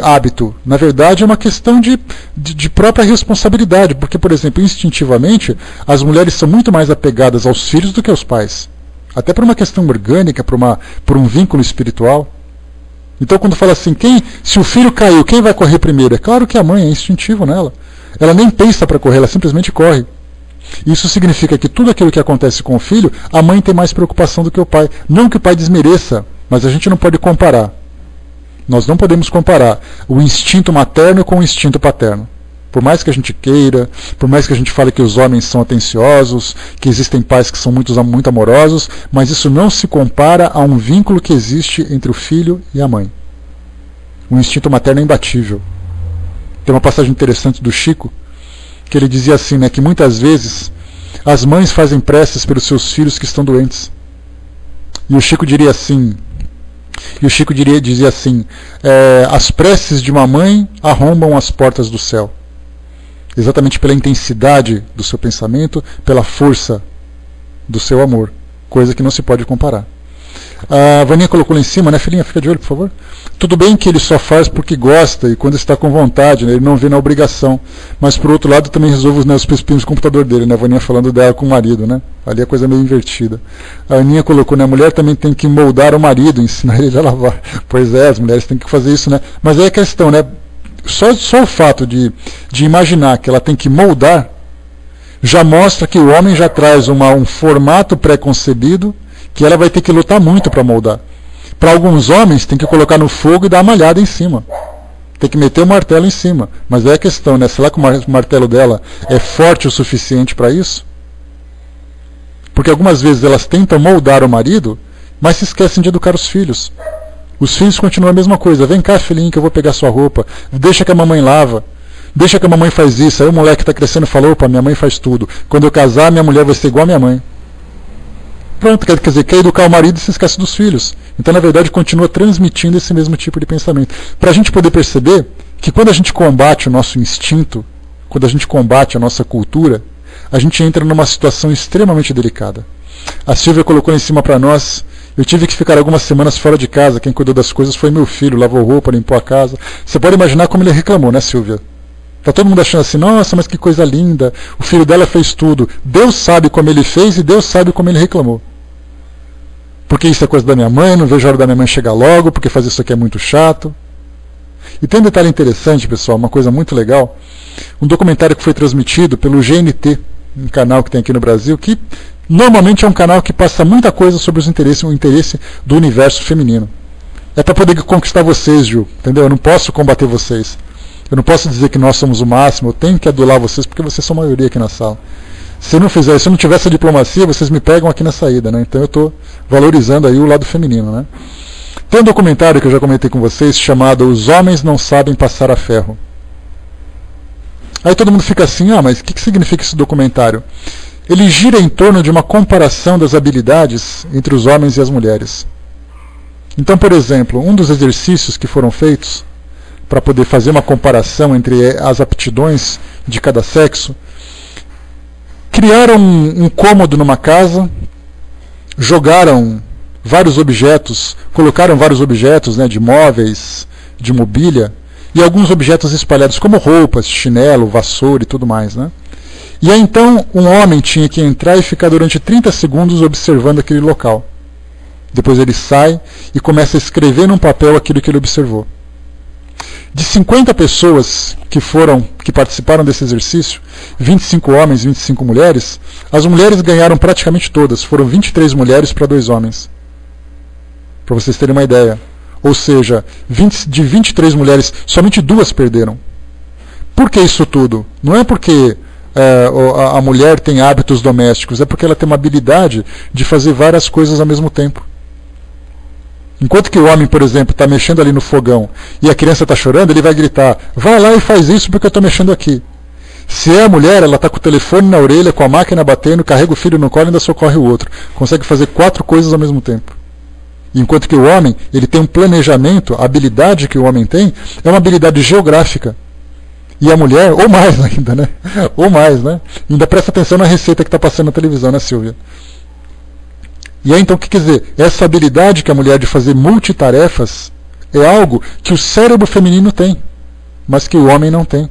hábito. Na verdade, é uma questão de própria responsabilidade. Porque, por exemplo, instintivamente, as mulheres são muito mais apegadas aos filhos do que aos pais. Até por uma questão orgânica, por um vínculo espiritual. Então, quando fala assim, se o filho caiu, quem vai correr primeiro? É claro que a mãe, é instintivo nela. Ela nem pensa para correr, ela simplesmente corre. Isso significa que tudo aquilo que acontece com o filho, a mãe tem mais preocupação do que o pai. Não que o pai desmereça, mas a gente não pode comparar. Nós não podemos comparar o instinto materno com o instinto paterno. Por mais que a gente queira, por mais que a gente fale que os homens são atenciosos, que existem pais que são muito amorosos, mas isso não se compara a um vínculo que existe entre o filho e a mãe. O instinto materno é imbatível. Tem uma passagem interessante do Chico, que ele dizia assim, né, que muitas vezes as mães fazem preces pelos seus filhos que estão doentes. E o Chico dizia assim, as preces de uma mãe arrombam as portas do céu. Exatamente pela intensidade do seu pensamento, pela força do seu amor, coisa que não se pode comparar. A Vaninha colocou lá em cima, né, filhinha, fica de olho, por favor. Tudo bem que ele só faz porque gosta e quando está com vontade, né, ele não vê na obrigação. Mas por outro lado também resolve os pepinos do computador dele, né, a Vaninha falando dela com o marido, né. Ali a coisa é meio invertida. A Aninha colocou, né, a mulher também tem que moldar o marido, ensinar ele a lavar. Pois é, as mulheres têm que fazer isso, né. Mas aí a questão, né, só o fato de imaginar que ela tem que moldar já mostra que o homem já traz um formato pré-concebido que ela vai ter que lutar muito para moldar. Para alguns homens, tem que colocar no fogo e dar uma malhada em cima. Tem que meter o martelo em cima. Mas é a questão, né? Será que o martelo dela é forte o suficiente para isso? Porque algumas vezes elas tentam moldar o marido, mas se esquecem de educar os filhos. Os filhos continuam a mesma coisa. Vem cá, filhinho, que eu vou pegar sua roupa. Deixa que a mamãe lava. Deixa que a mamãe faz isso. Aí o moleque está crescendo e falou, opa, minha mãe faz tudo. Quando eu casar, minha mulher vai ser igual a minha mãe. Pronto, quer dizer, quer educar o marido e se esquece dos filhos. Então, na verdade, continua transmitindo esse mesmo tipo de pensamento. Para a gente poder perceber que quando a gente combate o nosso instinto, quando a gente combate a nossa cultura, a gente entra numa situação extremamente delicada. A Silvia colocou em cima para nós, eu tive que ficar algumas semanas fora de casa, quem cuidou das coisas foi meu filho, lavou roupa, limpou a casa. Você pode imaginar como ele reclamou, né, Silvia? Tá todo mundo achando assim, nossa, mas que coisa linda, o filho dela fez tudo. Deus sabe como ele fez e Deus sabe como ele reclamou. Porque isso é coisa da minha mãe, não vejo a hora da minha mãe chegar logo, porque fazer isso aqui é muito chato. E tem um detalhe interessante, pessoal, uma coisa muito legal, um documentário que foi transmitido pelo GNT, um canal que tem aqui no Brasil, que normalmente é um canal que passa muita coisa sobre o interesse do universo feminino. É para poder conquistar vocês, Ju, entendeu? Eu não posso combater vocês. Eu não posso dizer que nós somos o máximo, eu tenho que adular vocês porque vocês são a maioria aqui na sala. Se eu não fizer isso, se eu não tiver essa diplomacia, vocês me pegam aqui na saída, né? Então eu estou valorizando aí o lado feminino, né? Tem um documentário que eu já comentei com vocês chamado Os Homens Não Sabem Passar a Ferro. Aí todo mundo fica assim, mas o que significa esse documentário? Ele gira em torno de uma comparação das habilidades entre os homens e as mulheres. Então, por exemplo, um dos exercícios que foram feitos para poder fazer uma comparação entre as aptidões de cada sexo, criaram um cômodo numa casa, jogaram vários objetos, colocaram vários objetos, né, de móveis, de mobília, e alguns objetos espalhados como roupas, chinelo, vassoura e tudo mais, né? E aí então um homem tinha que entrar e ficar durante 30 segundos observando aquele local. Depois ele sai e começa a escrever num papel aquilo que ele observou. De 50 pessoas que participaram desse exercício, 25 homens e 25 mulheres, as mulheres ganharam praticamente todas. Foram 23 mulheres para 2 homens. Para vocês terem uma ideia. Ou seja, de 23 mulheres, somente 2 perderam. Por que isso tudo? Não é porque a mulher tem hábitos domésticos, é porque ela tem uma habilidade de fazer várias coisas ao mesmo tempo. Enquanto que o homem, por exemplo, está mexendo ali no fogão e a criança está chorando, ele vai gritar, vai lá e faz isso porque eu estou mexendo aqui. Se é a mulher, ela está com o telefone na orelha, com a máquina batendo, carrega o filho no colo e ainda socorre o outro. Consegue fazer 4 coisas ao mesmo tempo. Enquanto que o homem, ele tem um planejamento, a habilidade que o homem tem é uma habilidade geográfica. E a mulher, ou mais ainda, né? Ou mais, né? Ainda presta atenção na receita que está passando na televisão, né, Silvia? E aí então o que quer dizer? Essa habilidade que a mulher de fazer multitarefas é algo que o cérebro feminino tem, mas que o homem não tem.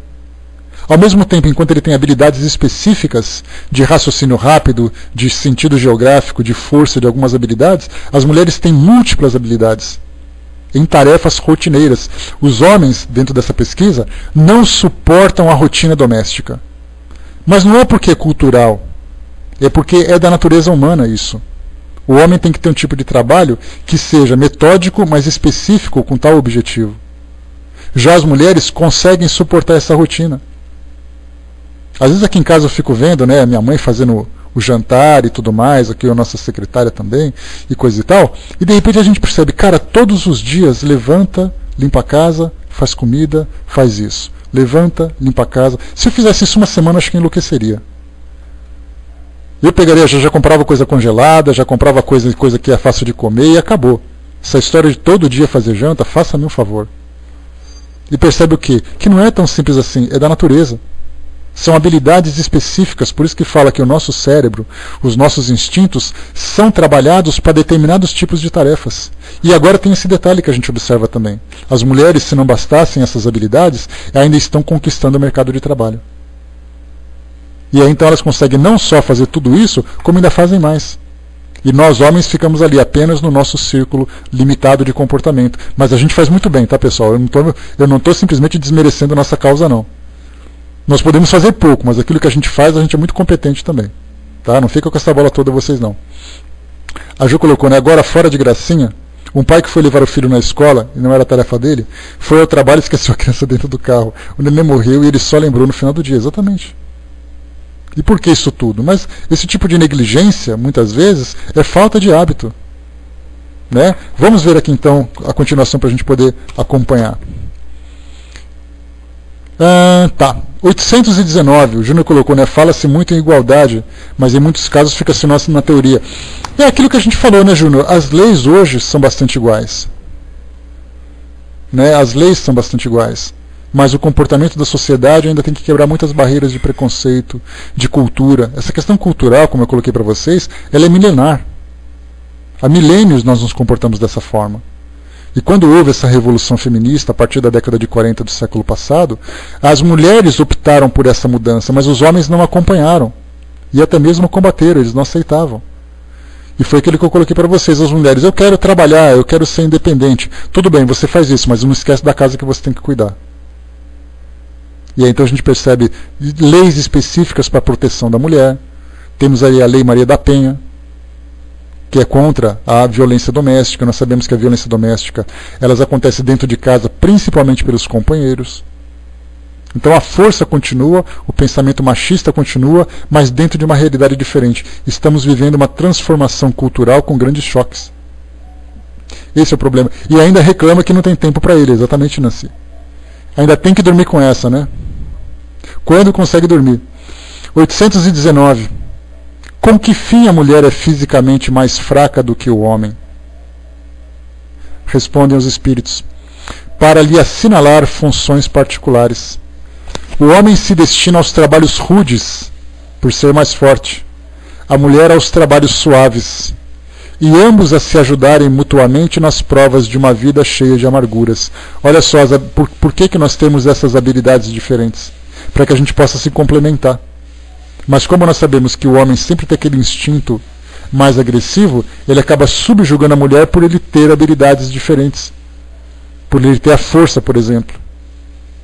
Ao mesmo tempo, enquanto ele tem habilidades específicas de raciocínio rápido, de sentido geográfico, de força, de algumas habilidades, as mulheres têm múltiplas habilidades em tarefas rotineiras. Os homens, dentro dessa pesquisa, não suportam a rotina doméstica. Mas não é porque é cultural, é porque é da natureza humana isso. O homem tem que ter um tipo de trabalho que seja metódico, mas específico com tal objetivo. Já as mulheres conseguem suportar essa rotina. Às vezes aqui em casa eu fico vendo, né, a minha mãe fazendo o jantar e tudo mais, aqui a nossa secretária também, e coisa e tal, e de repente a gente percebe, cara, todos os dias levanta, limpa a casa, faz comida, faz isso. Levanta, limpa a casa. Se eu fizesse isso uma semana, acho que enlouqueceria. Eu pegaria, já comprava coisa congelada, já comprava coisa que é fácil de comer e acabou. Essa história de todo dia fazer janta, faça-me um favor. E percebe o quê? Que não é tão simples assim, é da natureza. São habilidades específicas, por isso que fala que o nosso cérebro, os nossos instintos, são trabalhados para determinados tipos de tarefas. E agora tem esse detalhe que a gente observa também. As mulheres, se não bastassem essas habilidades, ainda estão conquistando o mercado de trabalho. E aí então elas conseguem não só fazer tudo isso, como ainda fazem mais. E nós homens ficamos ali apenas no nosso círculo limitado de comportamento. Mas a gente faz muito bem, tá, pessoal? Eu não estou simplesmente desmerecendo a nossa causa, não. Nós podemos fazer pouco, mas aquilo que a gente faz, a gente é muito competente também. Tá? Não fica com essa bola toda vocês, não. A Ju colocou, né? Agora, fora de gracinha, um pai que foi levar o filho na escola, e não era tarefa dele, foi ao trabalho e esqueceu a criança dentro do carro. O neném morreu e ele só lembrou no final do dia. Exatamente. E por que isso tudo? Mas esse tipo de negligência, muitas vezes, é falta de hábito. Né? Vamos ver aqui então a continuação para a gente poder acompanhar. Tá. 819, o Júnior colocou, né? Fala-se muito em igualdade, mas em muitos casos fica-se na teoria. É aquilo que a gente falou, né, Júnior? As leis hoje são bastante iguais. Né? As leis são bastante iguais. mas o comportamento da sociedade ainda tem que quebrar muitas barreiras de preconceito, de cultura. Essa questão cultural, como eu coloquei para vocês, ela é milenar. Há milênios nós nos comportamos dessa forma. E quando houve essa revolução feminista, a partir da década de 40 do século passado, as mulheres optaram por essa mudança, mas os homens não acompanharam. E até mesmo combateram, eles não aceitavam. E foi aquilo que eu coloquei para vocês, as mulheres. Eu quero trabalhar, eu quero ser independente. Tudo bem, você faz isso, mas não esquece da casa que você tem que cuidar. E aí então a gente percebe leis específicas para a proteção da mulher. Temos aí a Lei Maria da Penha, que é contra a violência doméstica. Nós sabemos que a violência doméstica elas acontece dentro de casa, principalmente pelos companheiros. Então a força continua, o pensamento machista continua, mas dentro de uma realidade diferente. Estamos vivendo uma transformação cultural com grandes choques. Esse é o problema. E ainda reclama que não tem tempo para ele, exatamente, Nancy. Ainda tem que dormir com essa, né? Quando consegue dormir? 819. Com que fim a mulher é fisicamente mais fraca do que o homem? Respondem os espíritos. Para lhe assinalar funções particulares. O homem se destina aos trabalhos rudes, por ser mais forte. A mulher aos trabalhos suaves. E ambos a se ajudarem mutuamente nas provas de uma vida cheia de amarguras. Olha só, por que nós temos essas habilidades diferentes? Para que a gente possa se complementar. Mas como nós sabemos que o homem sempre tem aquele instinto mais agressivo, ele acaba subjugando a mulher por ele ter habilidades diferentes. Por ele ter a força, por exemplo.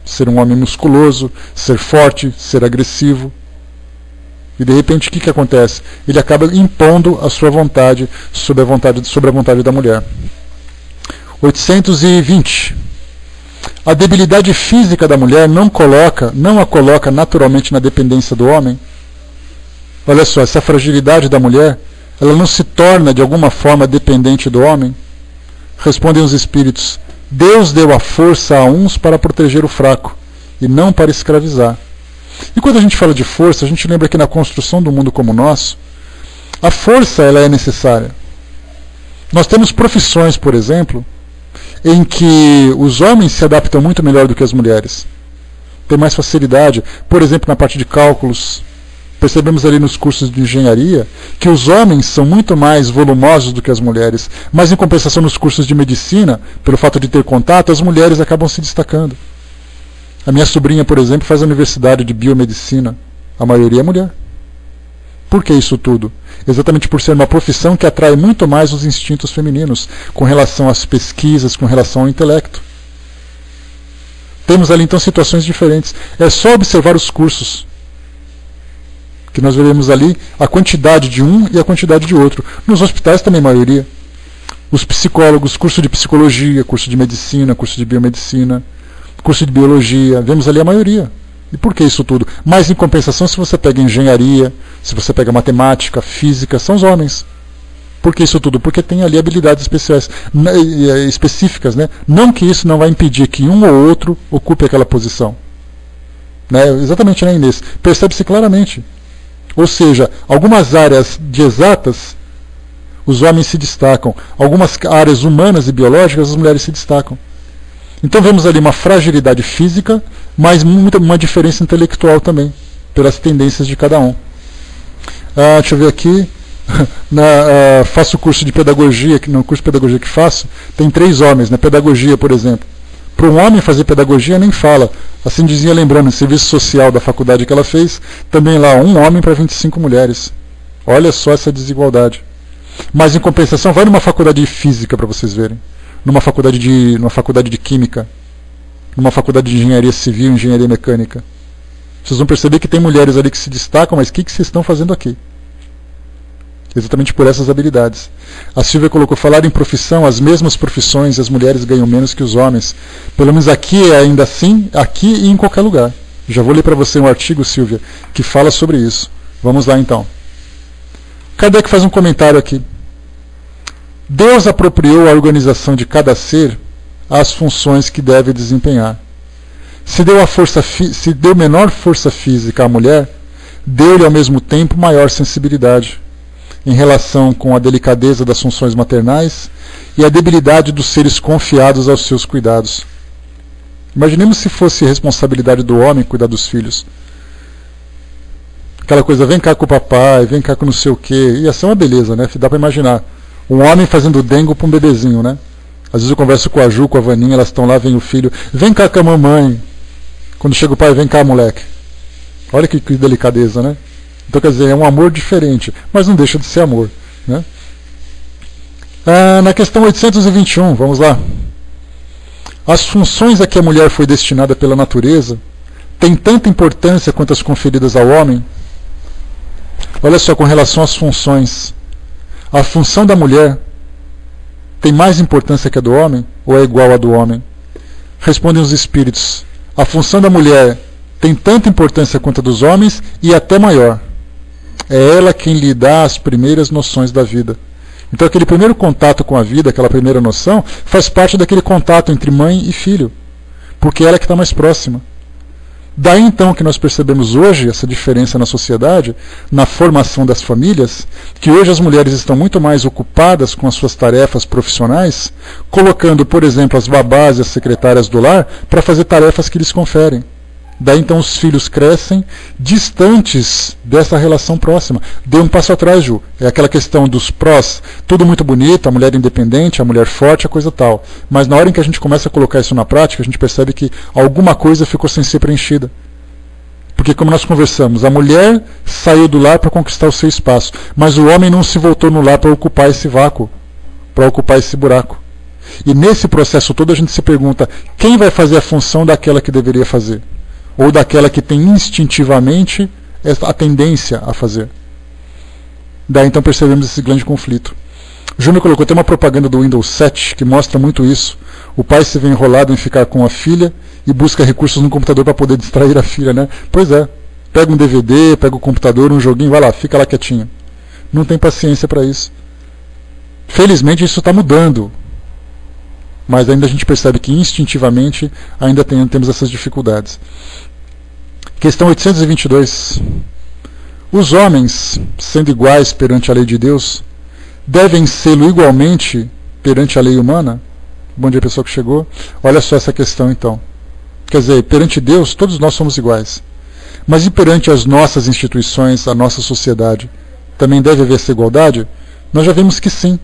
Ser um homem musculoso, ser forte, ser agressivo. E de repente o que acontece? Ele acaba impondo a sua vontade sobre a vontade da mulher. 820. A debilidade física da mulher não a coloca naturalmente na dependência do homem. Olha só, essa fragilidade da mulher, ela não se torna de alguma forma dependente do homem? Respondem os espíritos. Deus deu a força a uns para proteger o fraco, e não para escravizar. E quando a gente fala de força, a gente lembra que na construção do mundo como o nosso, a força ela é necessária. Nós temos profissões, por exemplo, em que os homens se adaptam muito melhor do que as mulheres. Tem mais facilidade, por exemplo, na parte de cálculos. Percebemos ali nos cursos de engenharia que os homens são muito mais volumosos do que as mulheres, mas em compensação nos cursos de medicina, pelo fato de ter contato, as mulheres acabam se destacando. A minha sobrinha, por exemplo, faz a universidade de biomedicina. A maioria é mulher. Por que isso tudo? Exatamente por ser uma profissão que atrai muito mais os instintos femininos, com relação às pesquisas, com relação ao intelecto. Temos ali então situações diferentes. É só observar os cursos, que nós veremos ali a quantidade de um e a quantidade de outro. Nos hospitais também a maioria. Os psicólogos, curso de psicologia, curso de medicina, curso de biomedicina, curso de biologia, vemos ali a maioria. E por que isso tudo? Mas em compensação, se você pega engenharia, se você pega matemática, física, são os homens. Por que isso tudo? Porque tem ali habilidades específicas, né? Não que isso não vai impedir que um ou outro ocupe aquela posição. Né? Exatamente, né, Inês? Percebe-se claramente. Ou seja, algumas áreas de exatas, os homens se destacam. Algumas áreas humanas e biológicas, as mulheres se destacam. Então vemos ali uma fragilidade física, mas uma diferença intelectual também, pelas tendências de cada um. Deixa eu ver aqui. Faço o curso de pedagogia, no curso de pedagogia que faço, tem 3 homens, né? Pedagogia, por exemplo. Para um homem fazer pedagogia, nem fala. Assim dizia, lembrando, no serviço social da faculdade que ela fez, também lá 1 homem para 25 mulheres. Olha só essa desigualdade. Mas em compensação, vai numa faculdade de física para vocês verem. Numa faculdade de química, numa faculdade de engenharia civil, engenharia mecânica. Vocês vão perceber que tem mulheres ali que se destacam, mas o que vocês estão fazendo aqui? Exatamente por essas habilidades. A Silvia colocou, falar em profissão, as mesmas profissões, as mulheres ganham menos que os homens. Pelo menos aqui é ainda assim, aqui e em qualquer lugar. Já vou ler para você um artigo, Silvia, que fala sobre isso. Vamos lá então. Kardec faz um comentário aqui. Deus apropriou a organização de cada ser às funções que deve desempenhar. Se deu menor força física à mulher, deu-lhe ao mesmo tempo maior sensibilidade em relação com a delicadeza das funções maternais e a debilidade dos seres confiados aos seus cuidados. Imaginemos se fosse responsabilidade do homem cuidar dos filhos. Aquela coisa, vem cá com o papai, vem cá com não sei o quê. Ia ser uma beleza, né? Dá para imaginar. Um homem fazendo dengo para um bebezinho, né? Às vezes eu converso com a Ju, com a Vaninha, elas estão lá, vem o filho, vem cá com a mamãe. Quando chega o pai, vem cá, moleque. Olha que delicadeza, né? Então, quer dizer, é um amor diferente, mas não deixa de ser amor, né? Na questão 821, vamos lá. As funções a que a mulher foi destinada pela natureza têm tanta importância quanto as conferidas ao homem? Olha só, com relação às funções, a função da mulher tem mais importância que a do homem ou é igual à do homem? Respondem os espíritos. A função da mulher tem tanta importância quanto a dos homens e até maior. É ela quem lhe dá as primeiras noções da vida. Então aquele primeiro contato com a vida, aquela primeira noção, faz parte daquele contato entre mãe e filho, porque ela é que está mais próxima. Daí então que nós percebemos hoje essa diferença na sociedade, na formação das famílias, que hoje as mulheres estão muito mais ocupadas com as suas tarefas profissionais, colocando, por exemplo, as babás e as secretárias do lar para fazer tarefas que lhes conferem. Daí então os filhos crescem distantes dessa relação próxima. Dê um passo atrás, Ju. É aquela questão dos prós. Tudo muito bonito, a mulher independente, a mulher forte, a coisa tal. Mas na hora em que a gente começa a colocar isso na prática, a gente percebe que alguma coisa ficou sem ser preenchida. Porque como nós conversamos, a mulher saiu do lar para conquistar o seu espaço. Mas o homem não se voltou no lar para ocupar esse vácuo, para ocupar esse buraco. E nesse processo todo a gente se pergunta, quem vai fazer a função daquela que deveria fazer? Ou daquela que tem instintivamente a tendência a fazer. Daí então percebemos esse grande conflito. Júnior colocou, tem uma propaganda do Windows 7 que mostra muito isso. O pai se vê enrolado em ficar com a filha e busca recursos no computador para poder distrair a filha, né? Pois é, pega um DVD, pega o computador, um joguinho, vai lá, fica lá quietinho. Não tem paciência para isso. Felizmente isso está mudando. Mas ainda a gente percebe que instintivamente ainda temos essas dificuldades. Questão 822. Os homens, sendo iguais perante a lei de Deus, devem sê-lo igualmente perante a lei humana? Bom dia, pessoal que chegou. Olha só essa questão então. Quer dizer, perante Deus, todos nós somos iguais. Mas e perante as nossas instituições, a nossa sociedade, também deve haver essa igualdade? Nós já vimos que sim.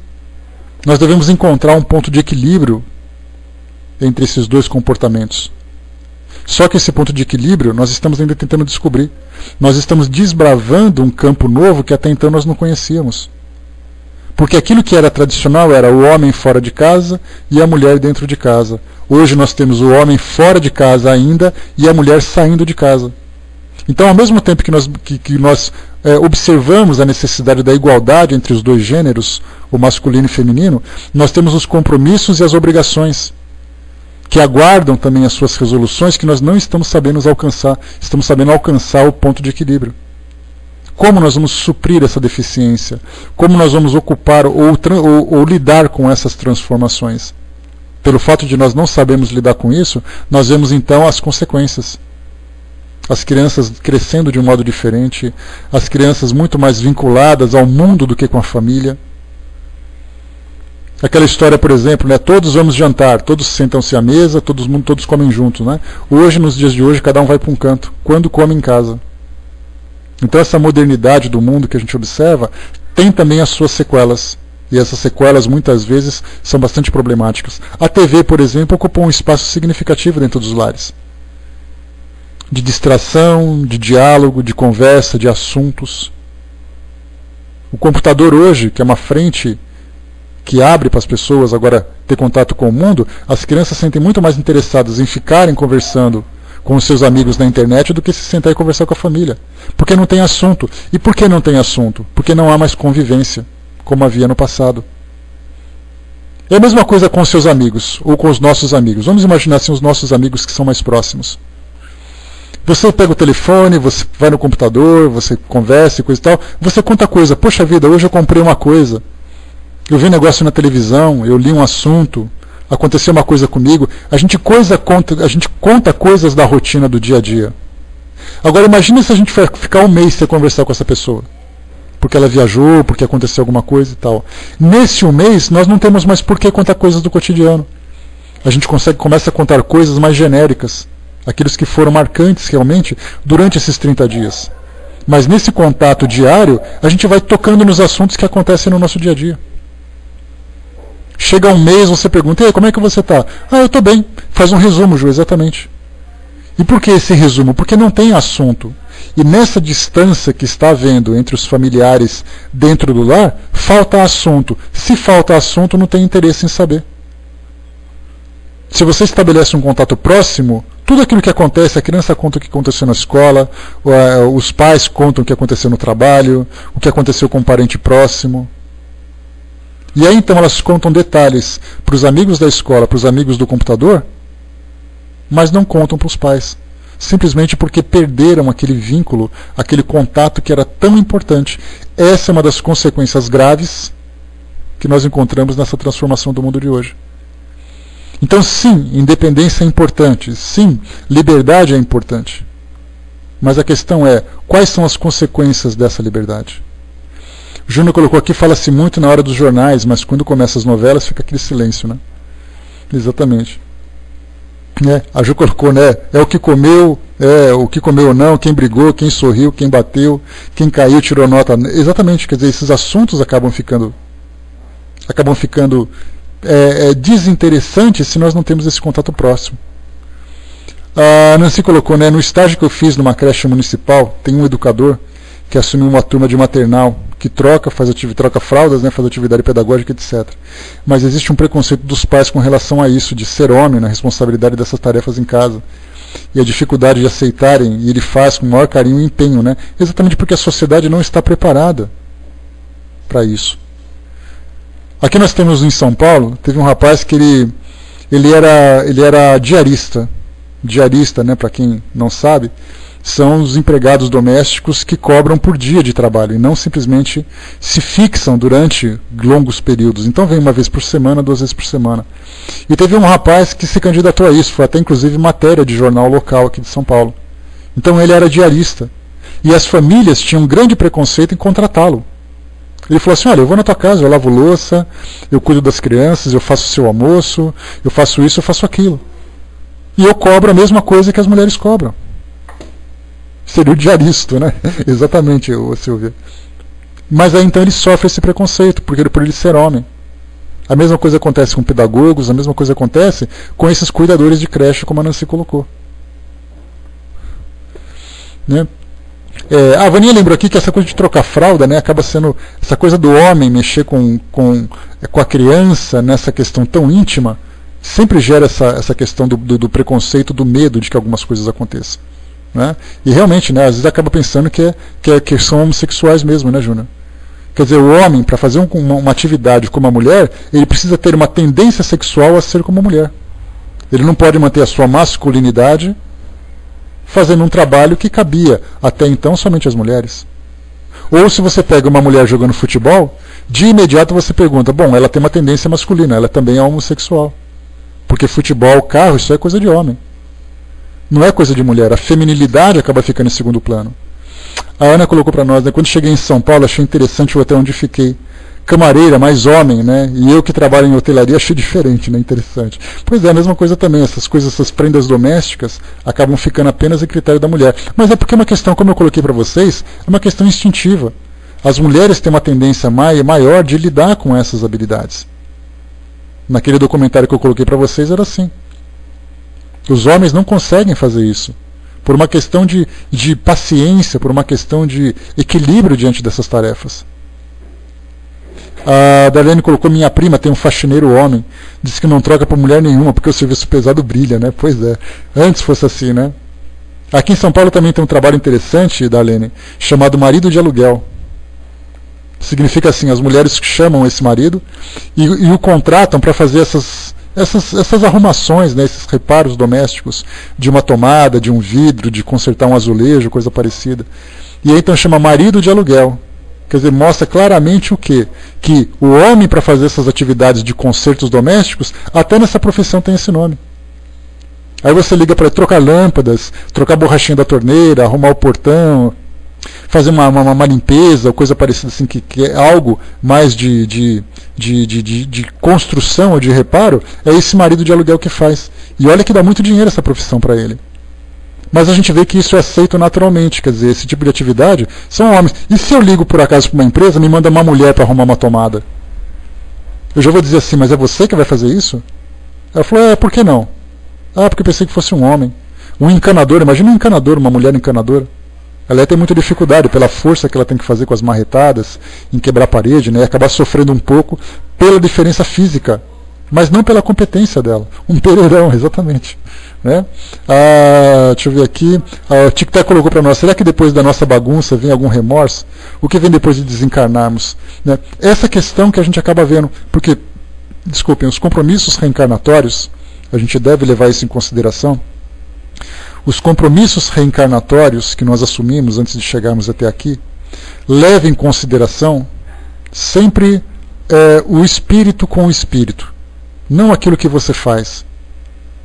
Nós devemos encontrar um ponto de equilíbrio entre esses dois comportamentos. Só que esse ponto de equilíbrio nós estamos ainda tentando descobrir. Nós estamos desbravando um campo novo que até então nós não conhecíamos. Porque aquilo que era tradicional era o homem fora de casa e a mulher dentro de casa. Hoje nós temos o homem fora de casa ainda e a mulher saindo de casa. Então, ao mesmo tempo que nós observamos a necessidade da igualdade entre os dois gêneros, o masculino e o feminino, nós temos os compromissos e as obrigações, que aguardam também as suas resoluções, que nós não estamos sabendo alcançar. Estamos sabendo alcançar o ponto de equilíbrio. Como nós vamos suprir essa deficiência? Como nós vamos ocupar ou lidar com essas transformações? Pelo fato de nós não sabermos lidar com isso, nós vemos então as consequências. As crianças crescendo de um modo diferente, as crianças muito mais vinculadas ao mundo do que com a família. Aquela história, por exemplo, né, todos vamos jantar, todos sentam-se à mesa, todos comem juntos. Né? Hoje, nos dias de hoje, cada um vai para um canto, quando come em casa. Então essa modernidade do mundo que a gente observa tem também as suas sequelas. E essas sequelas, muitas vezes, são bastante problemáticas. A TV, por exemplo, ocupou um espaço significativo dentro dos lares. De distração, de diálogo, de conversa, de assuntos. O computador hoje, que é uma frente que abre para as pessoas agora ter contato com o mundo, as crianças se sentem muito mais interessadas em ficarem conversando com os seus amigos na internet do que se sentar e conversar com a família. Porque não tem assunto. E por que não tem assunto? Porque não há mais convivência, como havia no passado. É a mesma coisa com os seus amigos, ou com os nossos amigos. Vamos imaginar assim os nossos amigos que são mais próximos. Você pega o telefone, você vai no computador, você conversa e coisa e tal, você conta coisa. Poxa vida, hoje eu comprei uma coisa. Eu vi um negócio na televisão, eu li um assunto, aconteceu uma coisa comigo. A gente conta coisas da rotina do dia a dia. Agora imagine se a gente ficar um mês sem conversar com essa pessoa. Porque ela viajou, porque aconteceu alguma coisa e tal. Nesse um mês, nós não temos mais por que contar coisas do cotidiano. A gente começa a contar coisas mais genéricas, aqueles que foram marcantes realmente durante esses 30 dias. Mas nesse contato diário, a gente vai tocando nos assuntos que acontecem no nosso dia a dia. Chega um mês, você pergunta, e aí, como é que você está? Ah, eu estou bem. Faz um resumo, Ju, exatamente. E por que esse resumo? Porque não tem assunto. E nessa distância que está havendo entre os familiares dentro do lar, falta assunto. Se falta assunto, não tem interesse em saber. Se você estabelece um contato próximo, tudo aquilo que acontece, a criança conta o que aconteceu na escola, os pais contam o que aconteceu no trabalho, o que aconteceu com um parente próximo. E aí então elas contam detalhes para os amigos da escola, para os amigos do computador, mas não contam para os pais. Simplesmente porque perderam aquele vínculo, aquele contato que era tão importante. Essa é uma das consequências graves que nós encontramos nessa transformação do mundo de hoje. Então sim, independência é importante, sim, liberdade é importante. Mas a questão é, quais são as consequências dessa liberdade? O Júnior colocou aqui, fala-se muito na hora dos jornais, mas quando começam as novelas fica aquele silêncio, né? Exatamente. A Ju colocou, né? É o que comeu ou não, quem brigou, quem sorriu, quem bateu, quem caiu, tirou nota. Exatamente, quer dizer, esses assuntos acabam ficando desinteressantes se nós não temos esse contato próximo. A Nancy colocou, né? No estágio que eu fiz numa creche municipal, tem um educador que assumiu uma turma de maternal, que troca fraldas, né, faz atividade pedagógica, etc. Mas existe um preconceito dos pais com relação a isso, de ser homem, na responsabilidade dessas tarefas em casa. E a dificuldade de aceitarem, e ele faz com o maior carinho e empenho, né? Exatamente porque a sociedade não está preparada para isso. Aqui nós temos em São Paulo, teve um rapaz que ele era diarista. Diarista, né, para quem não sabe, são os empregados domésticos que cobram por dia de trabalho e não simplesmente se fixam durante longos períodos. Então vem uma vez por semana, 2 vezes por semana. E teve um rapaz que se candidatou a isso, foi até inclusive matéria de jornal local aqui de São Paulo. Então ele era diarista. E as famílias tinham um grande preconceito em contratá-lo. Ele falou assim, olha, eu vou na tua casa, eu lavo louça, eu cuido das crianças, eu faço o seu almoço, eu faço isso, eu faço aquilo. E eu cobro a mesma coisa que as mulheres cobram. Seria o diarista, né? Exatamente, Silvia. Mas aí então ele sofre esse preconceito, por ele ser homem. A mesma coisa acontece com pedagogos, a mesma coisa acontece com esses cuidadores de creche, como a Nancy colocou. Né? A Vaninha lembrou aqui que essa coisa de trocar fralda, né, acaba sendo essa coisa do homem mexer com a criança nessa questão tão íntima, sempre gera essa questão do preconceito, do medo de que algumas coisas aconteçam. Né? E realmente, né, às vezes acaba pensando que são homossexuais mesmo, né, Júnior? Quer dizer, o homem, para fazer uma atividade como a mulher, ele precisa ter uma tendência sexual a ser como a mulher. Ele não pode manter a sua masculinidade fazendo um trabalho que cabia até então somente às mulheres. Ou se você pega uma mulher jogando futebol, de imediato você pergunta, bom, ela tem uma tendência masculina, ela também é homossexual. Porque futebol, carro, isso é coisa de homem. Não é coisa de mulher. A feminilidade acaba ficando em segundo plano. A Ana colocou para nós, né, quando cheguei em São Paulo, achei interessante o hotel onde fiquei. Camareira, mais homem, né? E eu que trabalho em hotelaria achei diferente, né? Interessante. Pois é, a mesma coisa também. Essas prendas domésticas acabam ficando apenas a critério da mulher. Mas é porque é uma questão, como eu coloquei para vocês, é uma questão instintiva. As mulheres têm uma tendência maior de lidar com essas habilidades. Naquele documentário que eu coloquei para vocês era assim. Os homens não conseguem fazer isso. Por uma questão de paciência, por uma questão de equilíbrio diante dessas tarefas. A Darlene colocou, minha prima tem um faxineiro homem, diz que não troca por mulher nenhuma, porque o serviço pesado brilha, né? Pois é, antes fosse assim, né? Aqui em São Paulo também tem um trabalho interessante, Darlene, chamado marido de aluguel. Significa assim, as mulheres chamam esse marido e o contratam para fazer essas arrumações, né, esses reparos domésticos de uma tomada, de um vidro, de consertar um azulejo, coisa parecida. E aí então chama marido de aluguel. Quer dizer, mostra claramente o quê? Que o homem, para fazer essas atividades de consertos domésticos, até nessa profissão tem esse nome. Aí você liga para trocar lâmpadas, trocar a borrachinha da torneira, arrumar o portão, fazer uma limpeza, ou coisa parecida assim, que é algo mais de construção ou de reparo, é esse marido de aluguel que faz. E olha que dá muito dinheiro essa profissão para ele. Mas a gente vê que isso é aceito naturalmente, quer dizer, esse tipo de atividade são homens. E se eu ligo por acaso para uma empresa, me manda uma mulher para arrumar uma tomada? Eu já vou dizer assim, mas é você que vai fazer isso? Ela falou, por que não? Porque eu pensei que fosse um homem. Um encanador, imagina um encanador, uma mulher encanadora. Ela tem muita dificuldade pela força que ela tem que fazer com as marretadas, em quebrar a parede, né, e acabar sofrendo um pouco pela diferença física, mas não pela competência dela. Um pereirão, exatamente. Né? Deixa eu ver aqui. O Tic-Tac colocou para nós, será que depois da nossa bagunça vem algum remorso? O que vem depois de desencarnarmos? Né? Essa questão que a gente acaba vendo, porque, desculpem, os compromissos reencarnatórios, a gente deve levar isso em consideração. Os compromissos reencarnatórios que nós assumimos antes de chegarmos até aqui, levem em consideração sempre o espírito com o espírito. Não aquilo que você faz,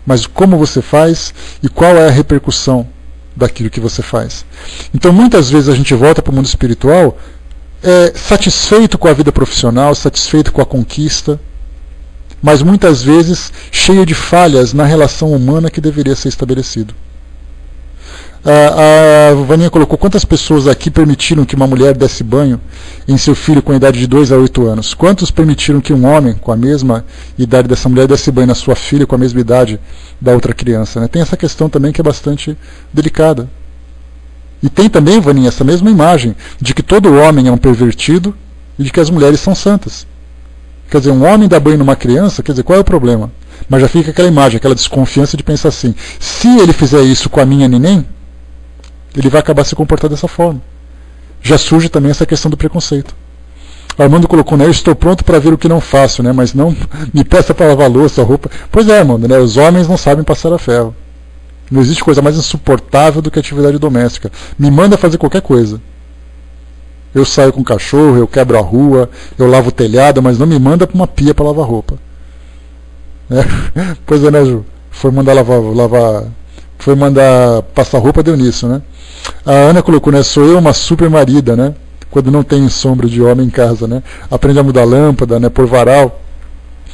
mas como você faz e qual é a repercussão daquilo que você faz. Então muitas vezes a gente volta para o mundo espiritual satisfeito com a vida profissional, satisfeito com a conquista, mas muitas vezes cheio de falhas na relação humana que deveria ser estabelecido. A Vaninha colocou, quantas pessoas aqui permitiram que uma mulher desse banho em seu filho com a idade de 2 a 8 anos? Quantos permitiram que um homem com a mesma idade dessa mulher desse banho na sua filha com a mesma idade da outra criança? Né? Tem essa questão também que é bastante delicada. E tem também, Vaninha, essa mesma imagem de que todo homem é um pervertido e de que as mulheres são santas. Quer dizer, um homem dá banho numa criança, quer dizer, qual é o problema? Mas já fica aquela imagem, aquela desconfiança de pensar assim, se ele fizer isso com a minha neném, ele vai acabar se comportando dessa forma. Já surge também essa questão do preconceito. O Armando colocou, né, eu estou pronto para ver o que não faço, né, mas não me peça para lavar louça, roupa. Pois é, Armando, né, os homens não sabem passar a ferro. Não existe coisa mais insuportável do que a atividade doméstica. Me manda fazer qualquer coisa. Eu saio com o cachorro, eu quebro a rua, eu lavo o telhado, mas não me manda para uma pia para lavar roupa. Pois é, né, Ju? Foi mandar foi mandar passar roupa, deu nisso, né? A Ana colocou, né? Sou eu uma super marida, né? Quando não tem sombra de homem em casa, né? Aprende a mudar lâmpada, né? Pôr varal,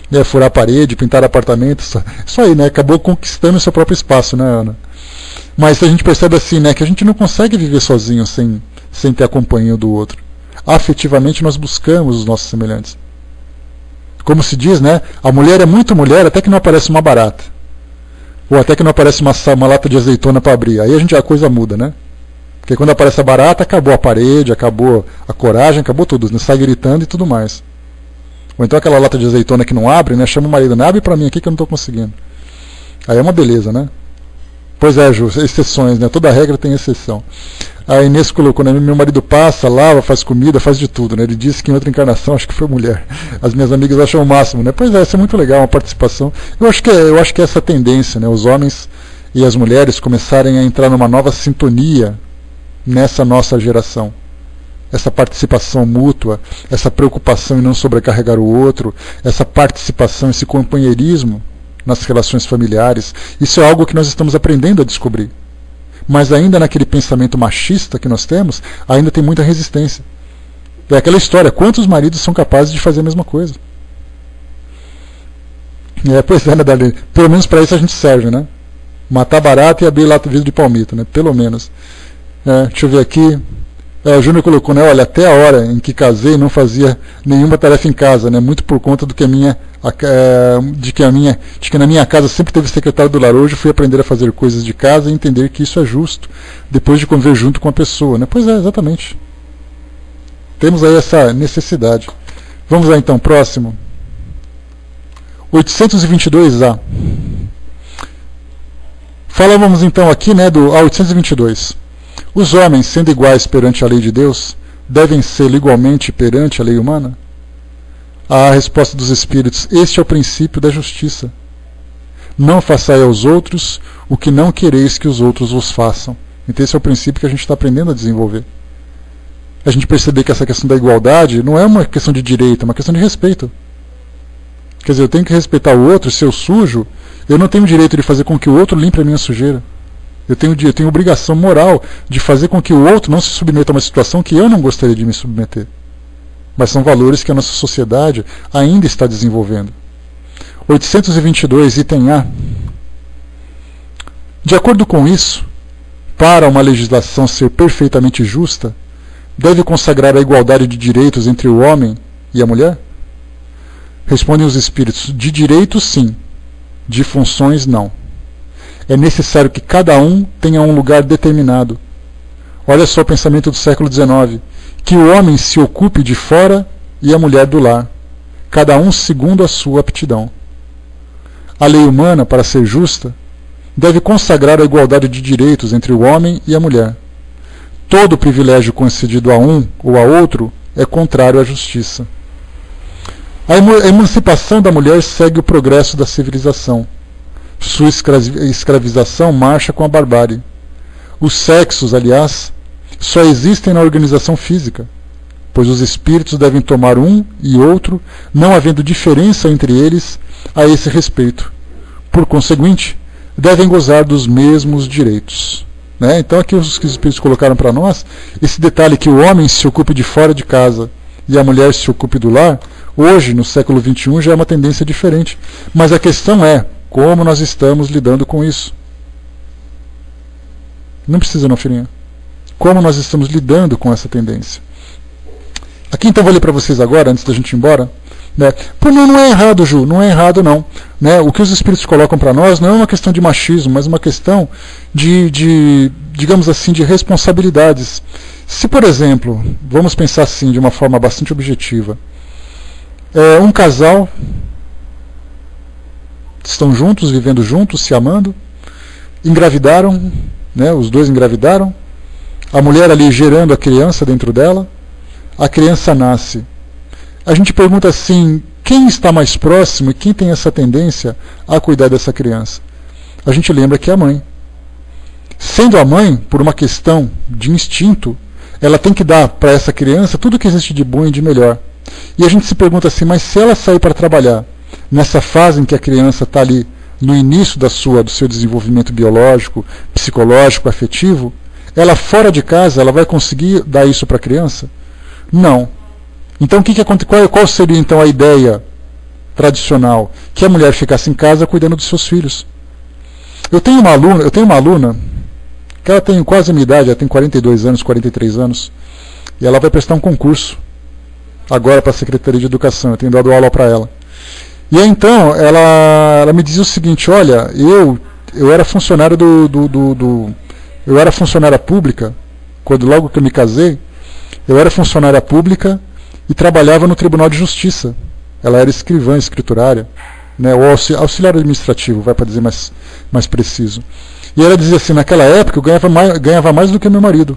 né? Furar a parede, pintar apartamento. Isso aí, né? Acabou conquistando o seu próprio espaço, né, Ana? Mas a gente percebe assim, né? Que a gente não consegue viver sozinho sem ter a companhia do outro. Afetivamente nós buscamos os nossos semelhantes. Como se diz, né? A mulher é muito mulher até que não aparece uma barata. Ou até que não aparece uma lata de azeitona para abrir. Aí a coisa muda, né? Porque quando aparece a barata, acabou a parede, acabou a coragem, acabou tudo. Né? Sai gritando e tudo mais. Ou então aquela lata de azeitona que não abre, né? Chama o marido, né? Abre para mim aqui que eu não estou conseguindo. Aí é uma beleza, né? Pois é, Ju, exceções, né? Toda regra tem exceção. A Inês colocou, né? Meu marido passa, lava, faz comida, faz de tudo, né? Ele disse que em outra encarnação, acho que foi mulher. As minhas amigas acham o máximo, né? Pois é, isso é muito legal, uma participação. Eu acho que é essa tendência, né? Os homens e as mulheres começarem a entrar numa nova sintonia nessa nossa geração. Essa participação mútua, essa preocupação em não sobrecarregar o outro, essa participação, esse companheirismo nas relações familiares. Isso é algo que nós estamos aprendendo a descobrir. Mas ainda naquele pensamento machista que nós temos, ainda tem muita resistência. É aquela história, quantos maridos são capazes de fazer a mesma coisa? Pois é, né, Darlene? Pelo menos para isso a gente serve, né? Matar barata e abrir lata de vidro de palmito, né? Pelo menos. Deixa eu ver aqui. O Júnior colocou, né? Olha, até a hora em que casei não fazia nenhuma tarefa em casa, né? Muito por conta do que de que na minha casa sempre teve secretário do lar. Hoje fui aprender a fazer coisas de casa e entender que isso é justo, depois de conviver junto com a pessoa, né? Pois é, exatamente. Temos aí essa necessidade. Vamos lá então, próximo. 822A. Falávamos então aqui, né, do 822. Os homens, sendo iguais perante a lei de Deus, devem ser igualmente perante a lei humana? A resposta dos Espíritos, este é o princípio da justiça. Não façai aos outros o que não quereis que os outros vos façam. Então esse é o princípio que a gente está aprendendo a desenvolver. A gente perceber que essa questão da igualdade não é uma questão de direito, é uma questão de respeito. Quer dizer, eu tenho que respeitar o outro, se eu sujo, eu não tenho o direito de fazer com que o outro limpe a minha sujeira. Eu tenho obrigação moral de fazer com que o outro não se submeta a uma situação que eu não gostaria de me submeter. Mas são valores que a nossa sociedade ainda está desenvolvendo. 822, item A. De acordo com isso, para uma legislação ser perfeitamente justa, deve consagrar a igualdade de direitos entre o homem e a mulher? Respondem os espíritos: de direitos sim, de funções não. É necessário que cada um tenha um lugar determinado. Olha só o pensamento do século XIX. Que o homem se ocupe de fora e a mulher do lar, cada um segundo a sua aptidão. A lei humana, para ser justa, deve consagrar a igualdade de direitos entre o homem e a mulher. Todo privilégio concedido a um ou a outro é contrário à justiça. A emancipação da mulher segue o progresso da civilização. Sua escravização marcha com a barbárie. Os sexos, aliás, só existem na organização física, pois os espíritos devem tomar um e outro, não havendo diferença entre eles a esse respeito. Por conseguinte, devem gozar dos mesmos direitos. Né? Então aqui os espíritos colocaram para nós esse detalhe que o homem se ocupe de fora de casa e a mulher se ocupe do lar. Hoje, no século XXI, já é uma tendência diferente. Mas a questão é como nós estamos lidando com isso. Não precisa não, filhinha. Como nós estamos lidando com essa tendência. Aqui então vou ler para vocês agora, antes da gente ir embora. Né? Não é errado, Ju, não é errado não. Né? O que os espíritos colocam para nós não é uma questão de machismo, mas uma questão digamos assim, de responsabilidades. Se, por exemplo, vamos pensar assim, de uma forma bastante objetiva, um casal estão juntos, vivendo juntos, se amando, engravidaram, né? Os dois engravidaram, a mulher ali gerando a criança dentro dela, a criança nasce. A gente pergunta assim, quem está mais próximo e quem tem essa tendência a cuidar dessa criança? A gente lembra que é a mãe. Sendo a mãe, por uma questão de instinto, ela tem que dar para essa criança tudo que existe de bom e de melhor. E a gente se pergunta assim, mas se ela sair para trabalhar, nessa fase em que a criança está ali, no início do seu desenvolvimento biológico, psicológico, afetivo, ela fora de casa, ela vai conseguir dar isso para a criança? Não. Então qual seria então a ideia tradicional? Que a mulher ficasse em casa cuidando dos seus filhos. Eu tenho uma aluna que ela tem quase a minha idade, ela tem 42 anos, 43 anos, e ela vai prestar um concurso agora para a Secretaria de Educação. Eu tenho dado aula para ela. E aí, então, ela me dizia o seguinte, olha, eu era funcionário eu era funcionária pública, logo que eu me casei, eu era funcionária pública e trabalhava no Tribunal de Justiça. Ela era escrivã, escriturária, né, ou auxiliar administrativo, vai para dizer mais preciso. E ela dizia assim, naquela época eu ganhava mais do que meu marido.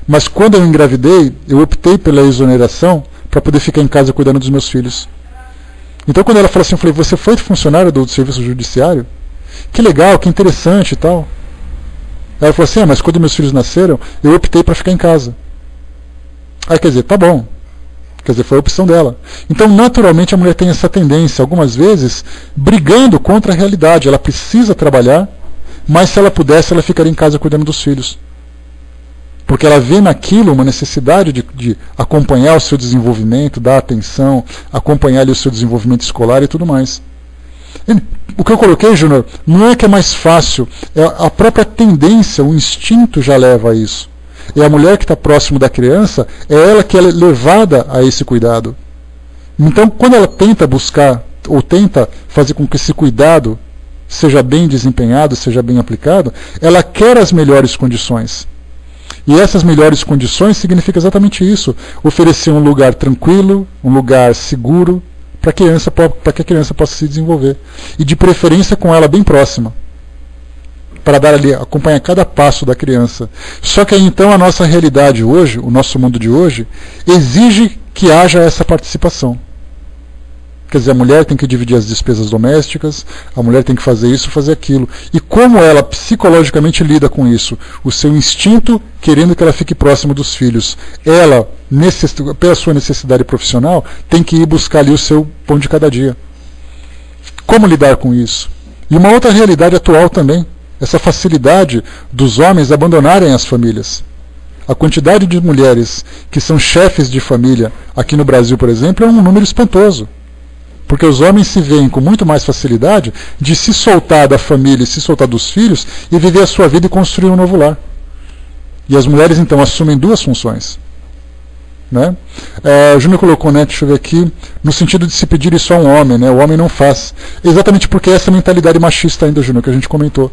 Mas quando eu engravidei, eu optei pela exoneração para poder ficar em casa cuidando dos meus filhos. Então quando ela falou assim, eu falei, você foi funcionário do Serviço Judiciário? Que legal, que interessante e tal. Ela falou assim, mas quando meus filhos nasceram, eu optei para ficar em casa. Aí quer dizer, tá bom. Quer dizer, foi a opção dela. Então, naturalmente, a mulher tem essa tendência, algumas vezes, brigando contra a realidade. Ela precisa trabalhar, mas se ela pudesse, ela ficaria em casa cuidando dos filhos. Porque ela vê naquilo uma necessidade de acompanhar o seu desenvolvimento, dar atenção, acompanhar ali o seu desenvolvimento escolar e tudo mais. O que eu coloquei, Júnior, não é que é mais fácil, é a própria tendência, o instinto já leva a isso. E a mulher que está próximo da criança, é ela que é levada a esse cuidado. Então, quando ela tenta buscar, ou tenta fazer com que esse cuidado seja bem desempenhado, seja bem aplicado, ela quer as melhores condições. E essas melhores condições significa exatamente isso, oferecer um lugar tranquilo, um lugar seguro, para que a criança possa se desenvolver. E de preferência com ela bem próxima, para dar ali, acompanhar cada passo da criança. Só que aí então a nossa realidade hoje, o nosso mundo de hoje, exige que haja essa participação. Quer dizer, a mulher tem que dividir as despesas domésticas, a mulher tem que fazer isso, fazer aquilo. E como ela psicologicamente lida com isso? O seu instinto querendo que ela fique próxima dos filhos. Ela, pela sua necessidade profissional, tem que ir buscar ali o seu pão de cada dia. Como lidar com isso? E uma outra realidade atual também, essa facilidade dos homens abandonarem as famílias. A quantidade de mulheres que são chefes de família aqui no Brasil, por exemplo, é um número espantoso. Porque os homens se veem com muito mais facilidade de se soltar da família, se soltar dos filhos e viver a sua vida e construir um novo lar. E as mulheres então assumem duas funções. Né? O Júnior colocou, né, deixa eu ver aqui, no sentido de se pedir isso a um homem, né? O homem não faz. Exatamente porque essa mentalidade machista ainda, Júnior, que a gente comentou.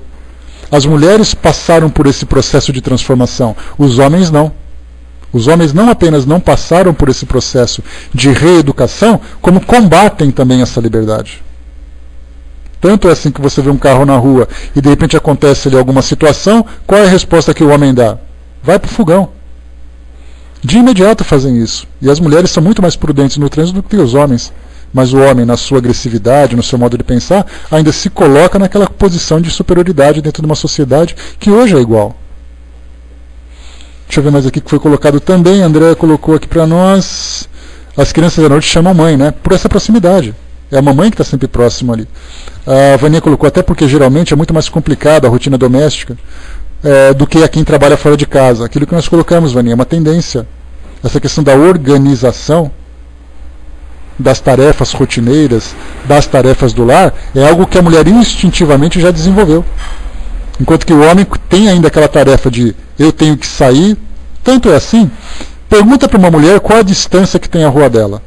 As mulheres passaram por esse processo de transformação, os homens não. Os homens não apenas não passaram por esse processo de reeducação, como combatem também essa liberdade. Tanto é assim que você vê um carro na rua e de repente acontece ali alguma situação, qual é a resposta que o homem dá? Vai para o fogão. De imediato fazem isso. E as mulheres são muito mais prudentes no trânsito do que os homens. Mas o homem, na sua agressividade, no seu modo de pensar, ainda se coloca naquela posição de superioridade dentro de uma sociedade que hoje é igual. Deixa eu ver mais aqui que foi colocado também. André colocou aqui para nós. As crianças da noite chamam mãe, né? Por essa proximidade. É a mamãe que está sempre próxima ali. A Vânia colocou até porque geralmente é muito mais complicada a rotina doméstica do que a quem trabalha fora de casa. Aquilo que nós colocamos, Vânia, é uma tendência. Essa questão da organização das tarefas rotineiras, das tarefas do lar, é algo que a mulher instintivamente já desenvolveu. Enquanto que o homem tem ainda aquela tarefa de eu tenho que sair. Tanto é assim, pergunta para uma mulher qual a distância que tem a rua dela.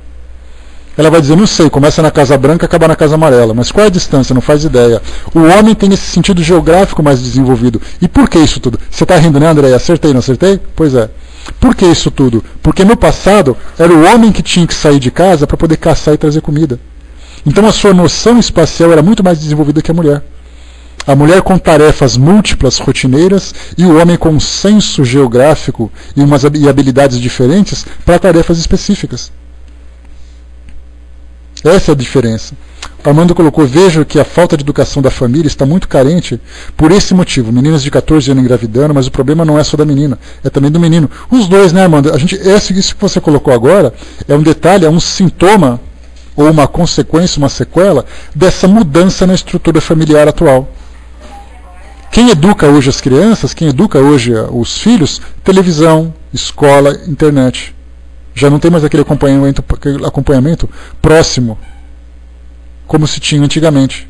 Ela vai dizer, não sei, começa na Casa Branca, acaba na Casa Amarela. Mas qual é a distância? Não faz ideia. O homem tem esse sentido geográfico mais desenvolvido. E por que isso tudo? Você está rindo, né, André? Acertei, não acertei? Pois é. Por que isso tudo? Porque no passado era o homem que tinha que sair de casa para poder caçar e trazer comida. Então a sua noção espacial era muito mais desenvolvida que a mulher. A mulher com tarefas múltiplas, rotineiras, e o homem com um senso geográfico e habilidades diferentes para tarefas específicas. Essa é a diferença. O Armando colocou, vejo que a falta de educação da família está muito carente por esse motivo. Meninas de 14 anos engravidando, mas o problema não é só da menina, é também do menino. Os dois, né, Armando? Isso que você colocou agora é um detalhe, é um sintoma ou uma consequência, uma sequela dessa mudança na estrutura familiar atual. Quem educa hoje as crianças, quem educa hoje os filhos, televisão, escola, internet. Já não tem mais aquele acompanhamento próximo, como se tinha antigamente.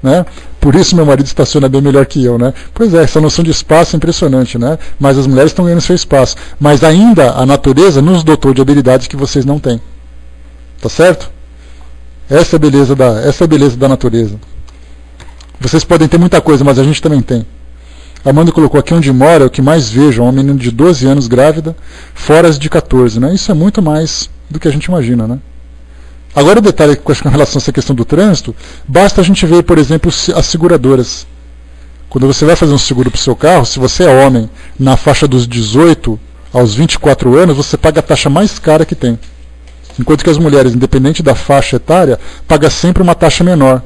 Né? Por isso meu marido estaciona bem melhor que eu. Né? Pois é, essa noção de espaço é impressionante. Né? Mas as mulheres estão ganhando seu espaço. Mas ainda a natureza nos dotou de habilidades que vocês não têm. Tá certo? Essa é a beleza da natureza. Vocês podem ter muita coisa, mas a gente também tem. Amanda colocou aqui onde mora, o que mais vejo, uma menina de 12 anos grávida, fora as de 14. Né? Isso é muito mais do que a gente imagina. Né? Agora o detalhe com relação a essa questão do trânsito, basta a gente ver, por exemplo, as seguradoras. Quando você vai fazer um seguro para o seu carro, se você é homem na faixa dos 18 aos 24 anos, você paga a taxa mais cara que tem. Enquanto que as mulheres, independente da faixa etária, pagam sempre uma taxa menor.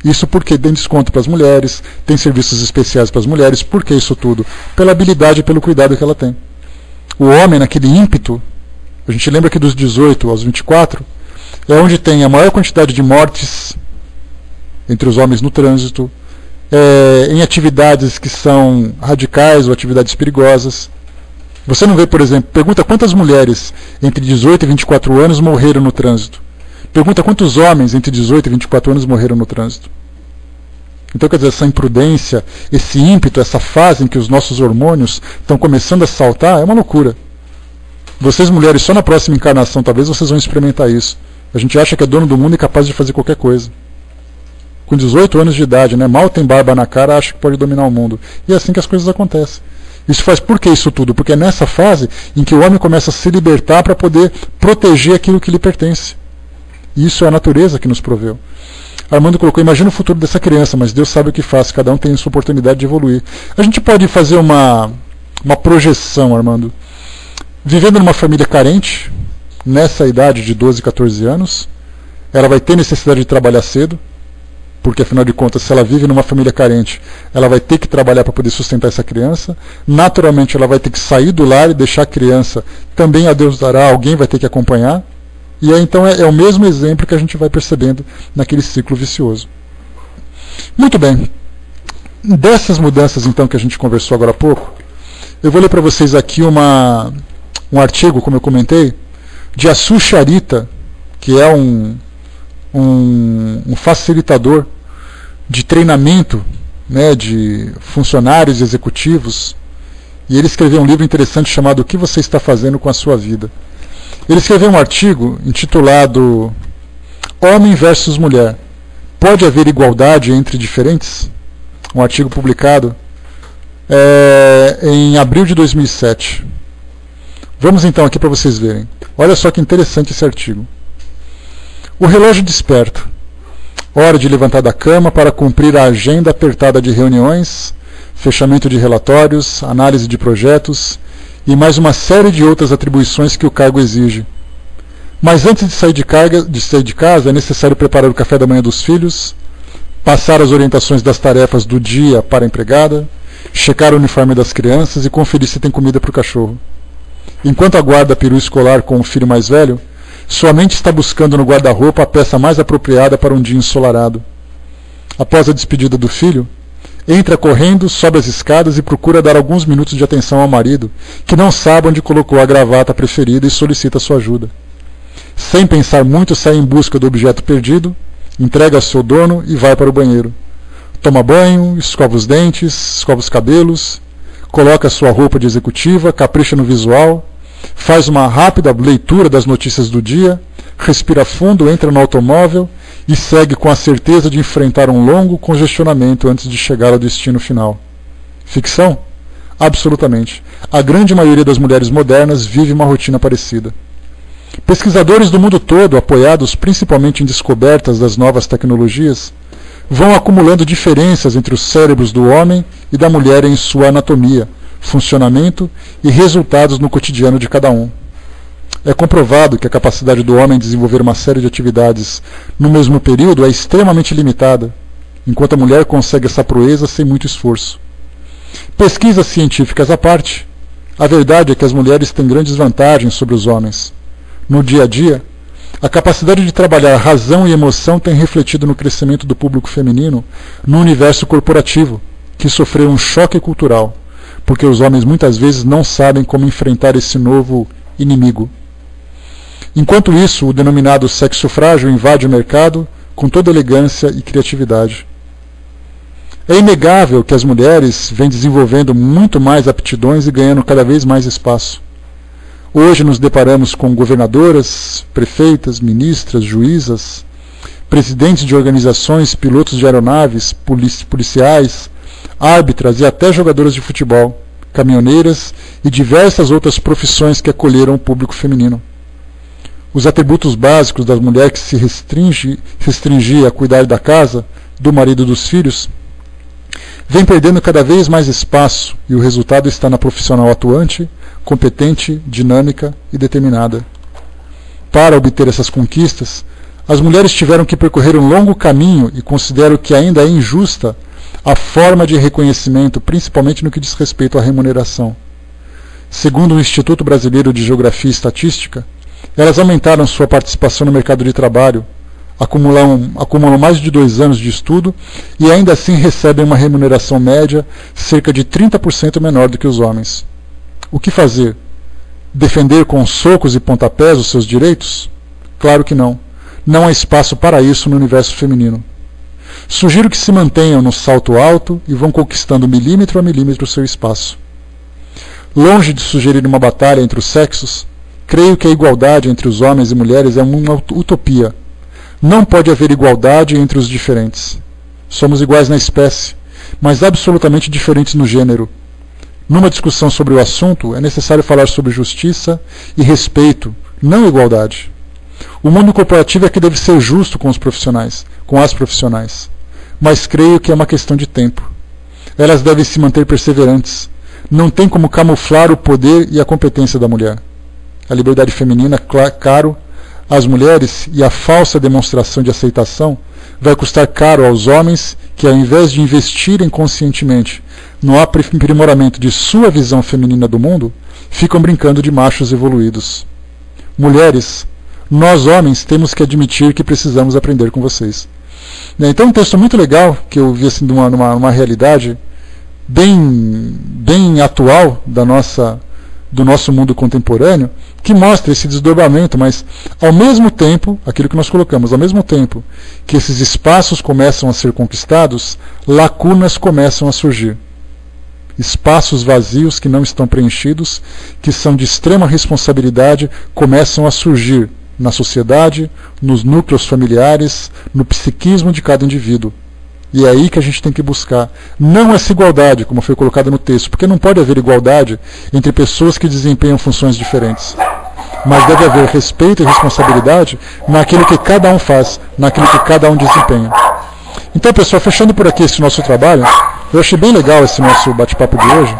Isso porque tem desconto para as mulheres, tem serviços especiais para as mulheres. Por que isso tudo? Pela habilidade e pelo cuidado que ela tem. O homem, naquele ímpeto, a gente lembra que dos 18 aos 24, é onde tem a maior quantidade de mortes entre os homens no trânsito, em atividades que são radicais ou atividades perigosas. Você não vê, por exemplo, pergunta quantas mulheres entre 18 e 24 anos morreram no trânsito. Pergunta quantos homens entre 18 e 24 anos morreram no trânsito. Então, quer dizer, essa imprudência, esse ímpeto, essa fase em que os nossos hormônios estão começando a saltar, é uma loucura. Vocês, mulheres, só na próxima encarnação, talvez vocês vão experimentar isso. A gente acha que é dono do mundo e capaz de fazer qualquer coisa. Com 18 anos de idade, né, mal tem barba na cara, acha que pode dominar o mundo. E é assim que as coisas acontecem. Isso faz por que isso tudo? Porque é nessa fase em que o homem começa a se libertar para poder proteger aquilo que lhe pertence. E isso é a natureza que nos proveu. Armando colocou, imagina o futuro dessa criança, mas Deus sabe o que faz, cada um tem a sua oportunidade de evoluir. A gente pode fazer uma projeção, Armando. Vivendo numa família carente, nessa idade de 12, 14 anos, ela vai ter necessidade de trabalhar cedo, porque afinal de contas, se ela vive numa família carente, ela vai ter que trabalhar para poder sustentar essa criança. Naturalmente, ela vai ter que sair do lar e deixar a criança. Também a Deus dará, alguém vai ter que acompanhar. E aí, então, é o mesmo exemplo que a gente vai percebendo naquele ciclo vicioso. Muito bem. dessas mudanças, então, que a gente conversou agora há pouco, eu vou ler para vocês aqui um artigo, como eu comentei, de Asu Charita, que é um facilitador de treinamento, né, de funcionários executivos, e ele escreveu um livro interessante chamado O que você está fazendo com a sua vida. Ele escreveu um artigo intitulado Homem versus Mulher. Pode haver igualdade entre diferentes? Um artigo publicado em abril de 2007. Vamos então aqui para vocês verem. Olha só que interessante esse artigo. O relógio desperta. Hora de levantar da cama para cumprir a agenda apertada de reuniões, fechamento de relatórios, análise de projetos e mais uma série de outras atribuições que o cargo exige. Mas antes de sair de casa é necessário preparar o café da manhã dos filhos, passar as orientações das tarefas do dia para a empregada, checar o uniforme das crianças e conferir se tem comida para o cachorro. Enquanto aguarda a perua escolar com o filho mais velho, sua mente está buscando no guarda-roupa a peça mais apropriada para um dia ensolarado. Após a despedida do filho, entra correndo, sobe as escadas e procura dar alguns minutos de atenção ao marido, que não sabe onde colocou a gravata preferida e solicita sua ajuda. Sem pensar muito, sai em busca do objeto perdido, entrega ao seu dono e vai para o banheiro. Toma banho, escova os dentes, escova os cabelos, coloca sua roupa de executiva, capricha no visual, faz uma rápida leitura das notícias do dia, respira fundo, entra no automóvel e segue com a certeza de enfrentar um longo congestionamento antes de chegar ao destino final. Ficção? Absolutamente. A grande maioria das mulheres modernas vive uma rotina parecida. Pesquisadores do mundo todo, apoiados principalmente em descobertas das novas tecnologias, vão acumulando diferenças entre os cérebros do homem e da mulher em sua anatomia, funcionamento e resultados no cotidiano de cada um. É comprovado que a capacidade do homem de desenvolver uma série de atividades no mesmo período é extremamente limitada, enquanto a mulher consegue essa proeza sem muito esforço. Pesquisas científicas à parte, a verdade é que as mulheres têm grandes vantagens sobre os homens. No dia a dia, a capacidade de trabalhar razão e emoção tem refletido no crescimento do público feminino no universo corporativo, que sofreu um choque cultural, porque os homens muitas vezes não sabem como enfrentar esse novo inimigo. Enquanto isso, o denominado sexo frágil invade o mercado com toda elegância e criatividade. É inegável que as mulheres vêm desenvolvendo muito mais aptidões e ganhando cada vez mais espaço. Hoje nos deparamos com governadoras, prefeitas, ministras, juízas, presidentes de organizações, pilotos de aeronaves, policiais, árbitras e até jogadoras de futebol, caminhoneiras e diversas outras profissões que acolheram o público feminino. Os atributos básicos da mulher que se restringia a cuidar da casa, do marido e dos filhos, vem perdendo cada vez mais espaço e o resultado está na profissional atuante, competente, dinâmica e determinada. Para obter essas conquistas, as mulheres tiveram que percorrer um longo caminho e considero que ainda é injusta a forma de reconhecimento, principalmente no que diz respeito à remuneração. Segundo o Instituto Brasileiro de Geografia e Estatística, elas aumentaram sua participação no mercado de trabalho, acumulam mais de 2 anos de estudo e ainda assim recebem uma remuneração média cerca de 30% menor do que os homens. O que fazer? Defender com socos e pontapés os seus direitos? Claro que não. Não há espaço para isso no universo feminino. Sugiro que se mantenham no salto alto e vão conquistando milímetro a milímetro o seu espaço. Longe de sugerir uma batalha entre os sexos, creio que a igualdade entre os homens e mulheres é uma utopia. Não pode haver igualdade entre os diferentes. Somos iguais na espécie, mas absolutamente diferentes no gênero. Numa discussão sobre o assunto, é necessário falar sobre justiça e respeito, não igualdade. O mundo corporativo é que deve ser justo com os profissionais, com as profissionais. Mas creio que é uma questão de tempo. Elas devem se manter perseverantes. Não tem como camuflar o poder e a competência da mulher. A liberdade feminina, caro às mulheres, e a falsa demonstração de aceitação vai custar caro aos homens que, ao invés de investirem conscientemente no aprimoramento de sua visão feminina do mundo, ficam brincando de machos evoluídos. Mulheres, nós homens temos que admitir que precisamos aprender com vocês. Então um texto muito legal, que eu vi assim, numa realidade bem atual do nosso mundo contemporâneo, que mostra esse desdobramento, mas ao mesmo tempo, aquilo que nós colocamos, ao mesmo tempo que esses espaços começam a ser conquistados, lacunas começam a surgir. Espaços vazios que não estão preenchidos, que são de extrema responsabilidade, começam a surgir na sociedade, nos núcleos familiares, no psiquismo de cada indivíduo. E é aí que a gente tem que buscar. Não essa igualdade, como foi colocado no texto, porque não pode haver igualdade entre pessoas que desempenham funções diferentes. Mas deve haver respeito e responsabilidade naquilo que cada um faz, naquilo que cada um desempenha. Então, pessoal, fechando por aqui esse nosso trabalho, eu achei bem legal esse nosso bate-papo de hoje.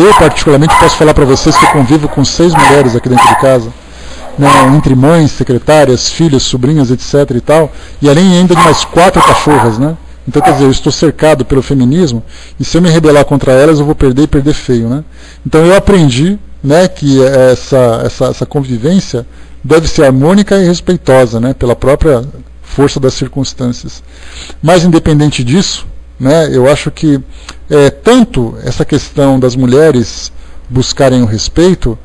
Eu, particularmente, posso falar para vocês que eu convivo com 6 mulheres aqui dentro de casa. Entre mães, secretárias, filhas, sobrinhas, etc. e tal, e além ainda de mais 4 cachorras, né? Então, quer dizer, eu estou cercado pelo feminismo, e se eu me rebelar contra elas, eu vou perder e perder feio, né? Então eu aprendi, né, que essa convivência deve ser harmônica e respeitosa, né, pela própria força das circunstâncias. Mas independente disso, né, eu acho que tanto essa questão das mulheres buscarem o respeito,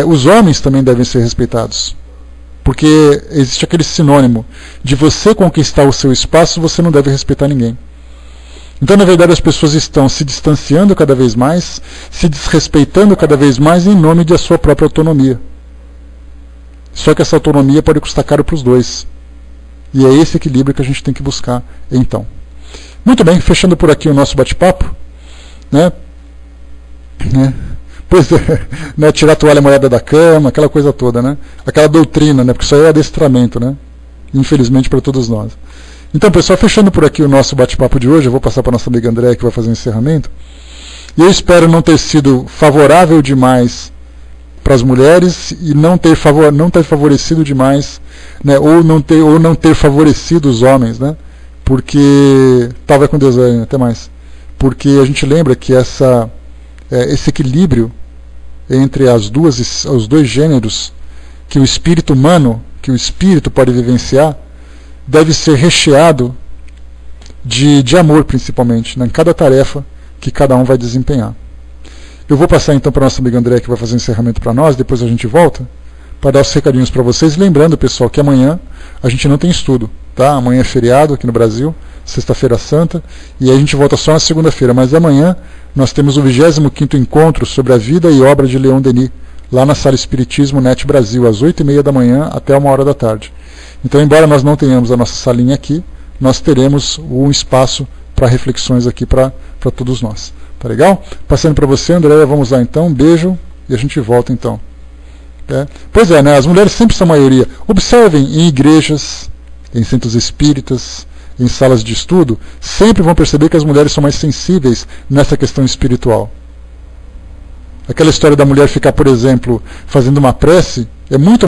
os homens também devem ser respeitados. Porque existe aquele sinônimo de você conquistar o seu espaço, você não deve respeitar ninguém. Então, na verdade, as pessoas estão se distanciando cada vez mais, se desrespeitando cada vez mais em nome de sua própria autonomia. Só que essa autonomia pode custar caro para os dois. E é esse equilíbrio que a gente tem que buscar, então. Muito bem, fechando por aqui o nosso bate-papo, né? Pois né, tirar a toalha molhada da cama, aquela coisa toda, né? Aquela doutrina, né? Porque isso aí é adestramento, né? Infelizmente para todos nós. Então, pessoal, fechando por aqui o nosso bate-papo de hoje, eu vou passar para a nossa amiga Andréa, que vai fazer o encerramento. E eu espero não ter sido favorável demais para as mulheres e não ter favorecido demais, né? Ou não ter favorecido os homens, né? Porque vai com Deus aí, até mais. Porque a gente lembra que esse equilíbrio entre os dois gêneros que o espírito humano, que o espírito pode vivenciar, deve ser recheado de amor, principalmente, em cada tarefa que cada um vai desempenhar. Eu vou passar então para a nossa amiga André, que vai fazer o encerramento para nós, depois a gente volta, para dar os recadinhos para vocês. Lembrando, pessoal, que amanhã a gente não tem estudo, tá? Amanhã é feriado aqui no Brasil, Sexta-feira Santa, e aí a gente volta só na segunda-feira, mas amanhã nós temos o 25º encontro sobre a vida e obra de Leon Denis, lá na Sala Espiritismo Net Brasil, às 8h30 da manhã até 1h da tarde. Então, embora nós não tenhamos a nossa salinha aqui, nós teremos um espaço para reflexões aqui para todos nós. Tá legal? Passando para você, Andréia, vamos lá então, um beijo e a gente volta então. Pois é, né? As mulheres sempre são a maioria. Observem em igrejas, em centros espíritas, em salas de estudo, sempre vão perceber que as mulheres são mais sensíveis nessa questão espiritual. Aquela história da mulher ficar, por exemplo, fazendo uma prece, é muito